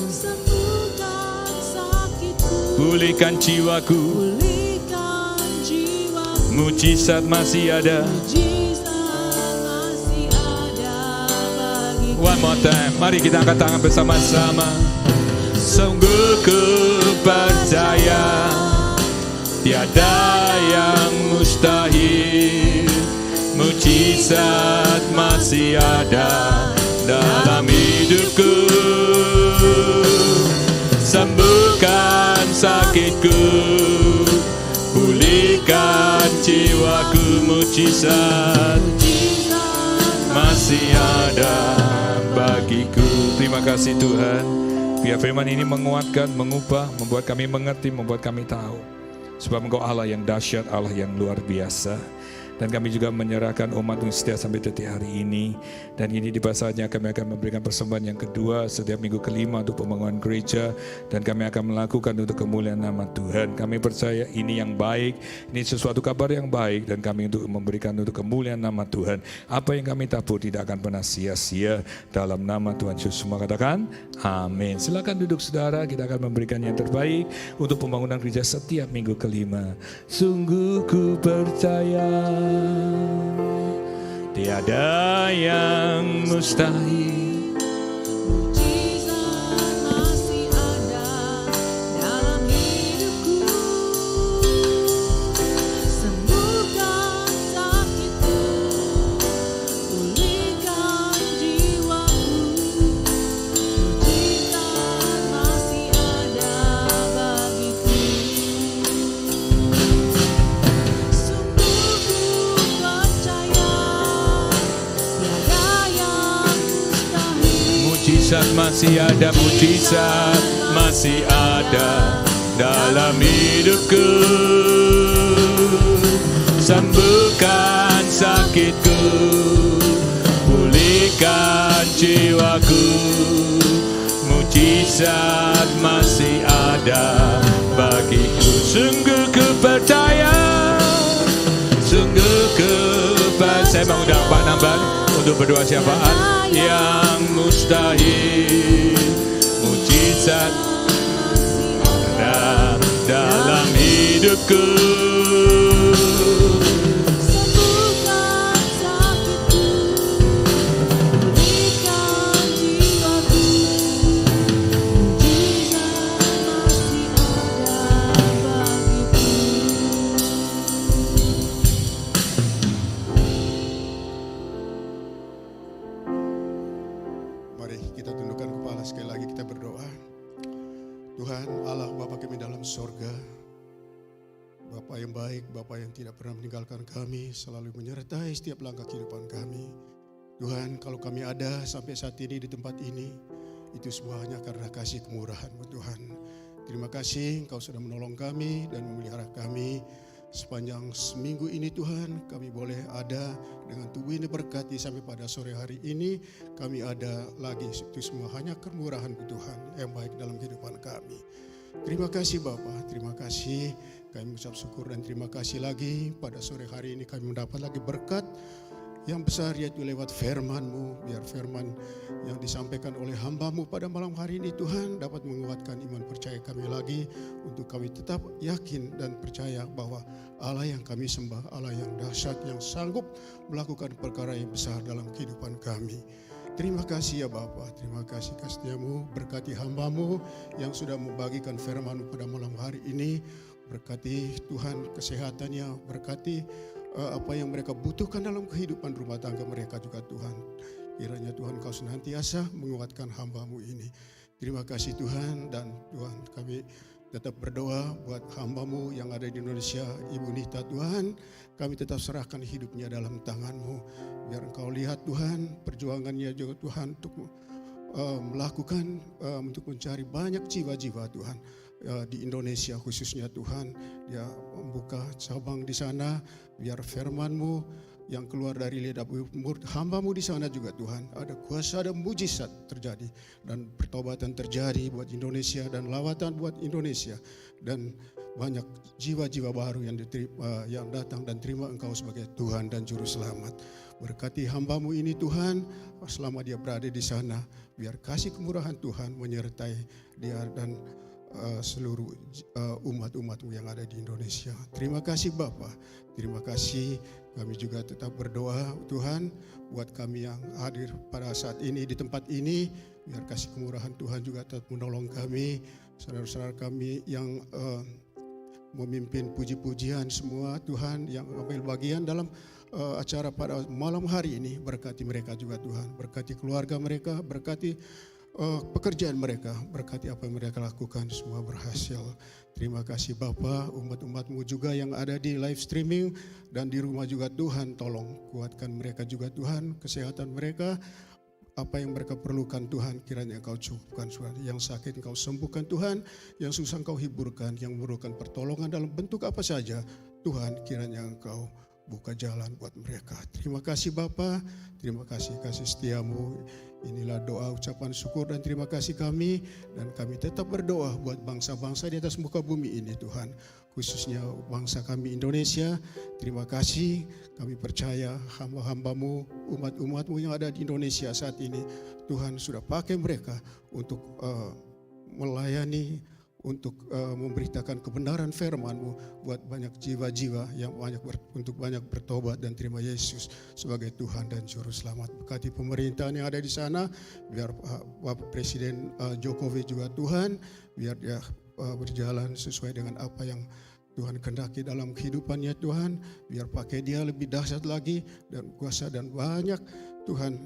sembuhkan sakitku, pulihkan jiwaku. pulihkan jiwaku. Mujizat masih ada. Mujizat masih ada bagiku. One more time, mari kita angkat tangan bersama-sama. Sungguh ku percaya tiada yang mustahil. Mujizat masih ada dalam hidupku. Sembuhkan sakitku, pulihkan jiwaku. Mujizat masih ada bagiku. Terima kasih Tuhan. Biar firman ini menguatkan, mengubah, membuat kami mengerti, membuat kami tahu. Sebab Engkau Allah yang dahsyat, Allah yang luar biasa. Dan kami juga menyerahkan umat-Mu setia sampai detik hari ini. Dan ini di saatnya kami akan memberikan persembahan yang kedua setiap minggu kelima untuk pembangunan gereja. Dan kami akan melakukan untuk kemuliaan nama Tuhan. Kami percaya ini yang baik, ini sesuatu kabar yang baik. Dan kami untuk memberikan untuk kemuliaan nama Tuhan. Apa yang kami tabur tidak akan pernah sia-sia dalam nama Tuhan Yesus. Semua katakan amin. Silakan duduk saudara, kita akan memberikan yang terbaik untuk pembangunan gereja setiap minggu kelima. Sungguh ku percaya tiada yang mustahil. Mujizat masih ada dalam hidupku. Sembuhkan sakitku, pulihkan jiwaku. Mujizat masih ada bagiku. Sungguh ku percaya tiada yang mustahil. Mujizat masih ada, mujizat masih ada dalam hidupku. Sembuhkan sakitku, pulihkan jiwaku. Mujizat masih ada bagiku. Sungguh ku percaya, sungguh ku percaya. Saya mengundang Pak Namban untuk berdoa syafaat yang mustahil. Mujizat ada dalam hidupku. Sembuhkan sakitku, pulihkan jiwaku. Mujizat masih ada bagiku. Mari kita tundukkan kepala sekali lagi, kita berdoa. Tuhan Allah Bapa kami dalam sorga, Bapa yang baik, Bapa yang tidak pernah meninggalkan kami, selalu menyertai setiap langkah kehidupan kami. Tuhan, kalau kami ada sampai saat ini di tempat ini, itu semua hanya karena kasih kemurahan-Mu Tuhan. Terima kasih Engkau sudah menolong kami dan memelihara kami. Sepanjang seminggu ini Tuhan, kami boleh ada dengan tubuh ini berkati sampai pada sore hari ini. Kami ada lagi, itu semua hanya kemurahan Tuhan yang baik dalam kehidupan kami. Terima kasih Bapa, terima kasih. Kami mengucap syukur dan terima kasih lagi pada sore hari ini kami mendapat lagi berkat yang besar, yaitu lewat firman-Mu. Biar firman yang disampaikan oleh hamba-Mu pada malam hari ini Tuhan dapat menguatkan iman percaya kami lagi, untuk kami tetap yakin dan percaya bahwa Allah yang kami sembah, Allah yang dahsyat, yang sanggup melakukan perkara yang besar dalam kehidupan kami. Terima kasih ya Bapa, terima kasih kasih-Mu, berkati hamba-Mu yang sudah membagikan firman-Mu pada malam hari ini. Berkati Tuhan kesehatannya, berkati apa yang mereka butuhkan dalam kehidupan rumah tangga mereka juga Tuhan. Kiranya Tuhan Kau senantiasa menguatkan hamba-Mu ini. Terima kasih Tuhan, dan Tuhan kami tetap berdoa buat hamba-Mu yang ada di Indonesia, Ibu Nita Tuhan. Kami tetap serahkan hidupnya dalam tangan-Mu. Biar Engkau lihat Tuhan perjuangannya juga Tuhan untuk melakukan untuk mencari banyak jiwa-jiwa Tuhan di Indonesia khususnya Tuhan. Dia membuka cabang di sana biar firman-Mu yang keluar dari lidah hamba-Mu di sana juga Tuhan, ada kuasa dan mujizat terjadi dan pertobatan terjadi buat Indonesia dan lawatan buat Indonesia, dan banyak jiwa-jiwa baru yang datang dan terima Engkau sebagai Tuhan dan Juru Selamat. Berkati hamba-Mu ini Tuhan, selama dia berada di sana, biar kasih kemurahan Tuhan menyertai dia dan seluruh umat-umat-Mu yang ada di Indonesia. Terima kasih Bapa, terima kasih. Kami juga tetap berdoa Tuhan buat kami yang hadir pada saat ini di tempat ini, biar kasih kemurahan Tuhan juga tetap menolong kami, saudara-saudara kami yang memimpin puji-pujian semua Tuhan, yang ambil bagian dalam acara pada malam hari ini. Berkati mereka juga Tuhan, berkati keluarga mereka, berkati pekerjaan mereka, berkati apa yang mereka lakukan semua berhasil. Terima kasih Bapa, umat-umat-Mu juga yang ada di live streaming dan di rumah juga Tuhan, tolong kuatkan mereka juga Tuhan, kesehatan mereka, apa yang mereka perlukan Tuhan, kiranya Engkau cukupkan Tuhan. Yang sakit Engkau sembuhkan Tuhan, yang susah Engkau hiburkan, yang memerlukan pertolongan dalam bentuk apa saja Tuhan, kiranya Engkau buka jalan buat mereka. Terima kasih Bapa, terima kasih kasih setia-Mu. Inilah doa ucapan syukur dan terima kasih kami, dan kami tetap berdoa buat bangsa-bangsa di atas muka bumi ini Tuhan, khususnya bangsa kami Indonesia. Terima kasih, kami percaya hamba-hamba-Mu, umat-umat-Mu yang ada di Indonesia saat ini, Tuhan sudah pakai mereka untuk melayani, untuk memberitakan kebenaran firman-Mu buat banyak jiwa-jiwa yang untuk banyak bertobat dan terima Yesus sebagai Tuhan dan Juru Selamat. Berkati pemerintahan yang ada di sana, biar Bapak Presiden Jokowi juga Tuhan, biar dia berjalan sesuai dengan apa yang Tuhan kehendaki dalam kehidupannya Tuhan, biar pakai dia lebih dahsyat lagi dan kuasa dan banyak Tuhan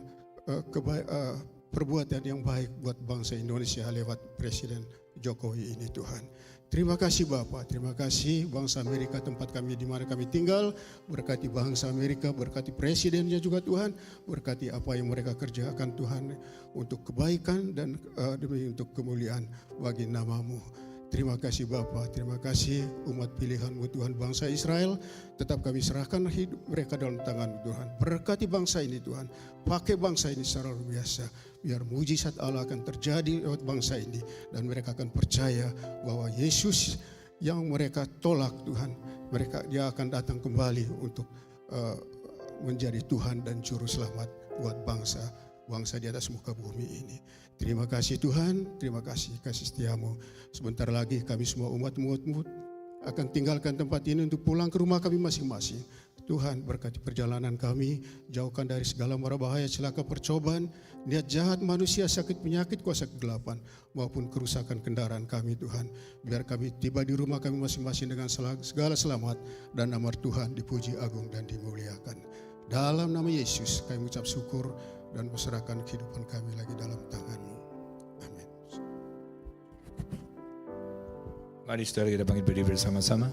perbuatan yang baik buat bangsa Indonesia lewat Presiden Jokowi ini Tuhan. Terima kasih Bapa, terima kasih bangsa Amerika tempat kami di mana kami tinggal, berkati bangsa Amerika, berkati presidennya juga Tuhan, berkati apa yang mereka kerjakan Tuhan untuk kebaikan dan demi untuk kemuliaan bagi nama-Mu. Terima kasih Bapa, terima kasih umat pilihan-Mu Tuhan bangsa Israel, tetap kami serahkan hidup mereka dalam tangan-Mu Tuhan. Berkati bangsa ini Tuhan, pakai bangsa ini secara luar biasa, biar mujizat Allah akan terjadi lewat bangsa ini, dan mereka akan percaya bahwa Yesus yang mereka tolak Tuhan, dia akan datang kembali untuk menjadi Tuhan dan Juru Selamat buat bangsa di atas muka bumi ini. Terima kasih Tuhan, terima kasih kasih setia-Mu. Sebentar lagi kami semua umat-Mu akan tinggalkan tempat ini untuk pulang ke rumah kami masing-masing. Tuhan berkati perjalanan kami, jauhkan dari segala mara bahaya, celaka, percobaan, niat jahat manusia, sakit penyakit, kuasa kegelapan, maupun kerusakan kendaraan kami Tuhan. Biar kami tiba di rumah kami masing-masing dengan segala selamat, dan nama Tuhan dipuji, agung, dan dimuliakan. Dalam nama Yesus kami ucap syukur dan berserahkan kehidupan kami lagi dalam tangan-Mu. Amin. Mari saudara kita bangkit berdiri bersama-sama.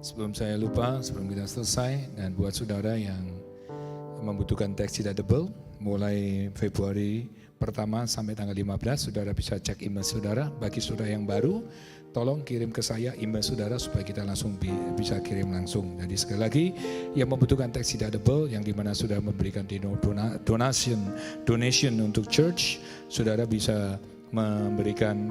Sebelum saya lupa, sebelum kita selesai, dan buat saudara yang membutuhkan teks deductible, mulai Februari pertama sampai tanggal 15, saudara bisa cek email saudara. Bagi saudara yang baru, tolong kirim ke saya email saudara supaya kita langsung bisa kirim langsung. Jadi sekali lagi, yang membutuhkan teks deductible, yang dimana sudah memberikan donation untuk church, saudara bisa memberikan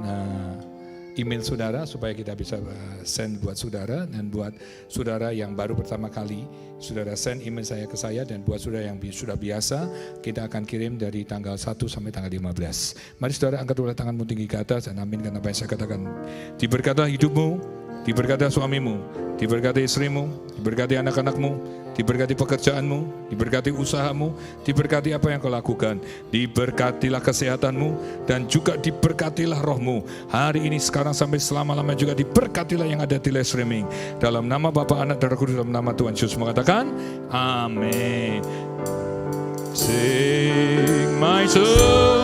email saudara supaya kita bisa send buat saudara. Dan buat saudara yang baru pertama kali, saudara send email saya ke saya, dan buat saudara yang sudah biasa, kita akan kirim dari tanggal 1 sampai tanggal 15. Mari saudara angkat dua tanganmu tinggi ke atas dan aminkan apa yang saya katakan. Diberkati hidupmu, diberkati suamimu, diberkati istrimu, diberkati anak-anakmu, diberkati pekerjaanmu, diberkati usahamu, diberkati apa yang kau lakukan, diberkatilah kesehatanmu, dan juga diberkatilah rohmu. Hari ini, sekarang, sampai selama-lamanya juga diberkatilah yang ada di live streaming. Dalam nama Bapa, Anak, dan Roh Kudus, dalam nama Tuhan Yesus mengatakan, amin. Sing my soul.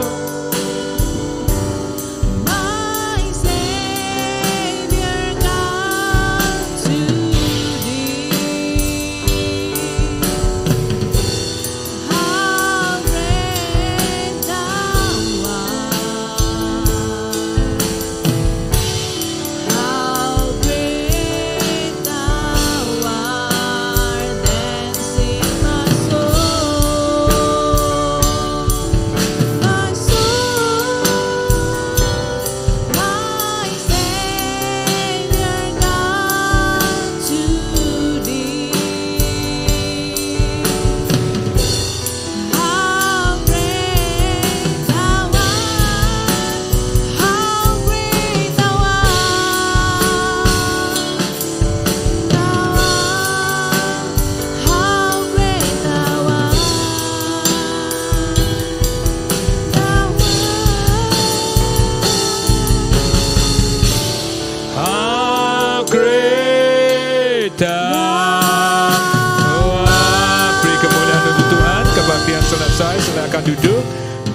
selesai, silakan duduk.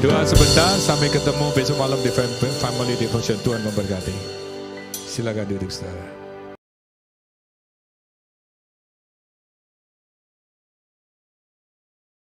Doa sebentar, sampai ketemu besok malam di Family Devotion. Tuhan memberkati. Silakan duduk saudara.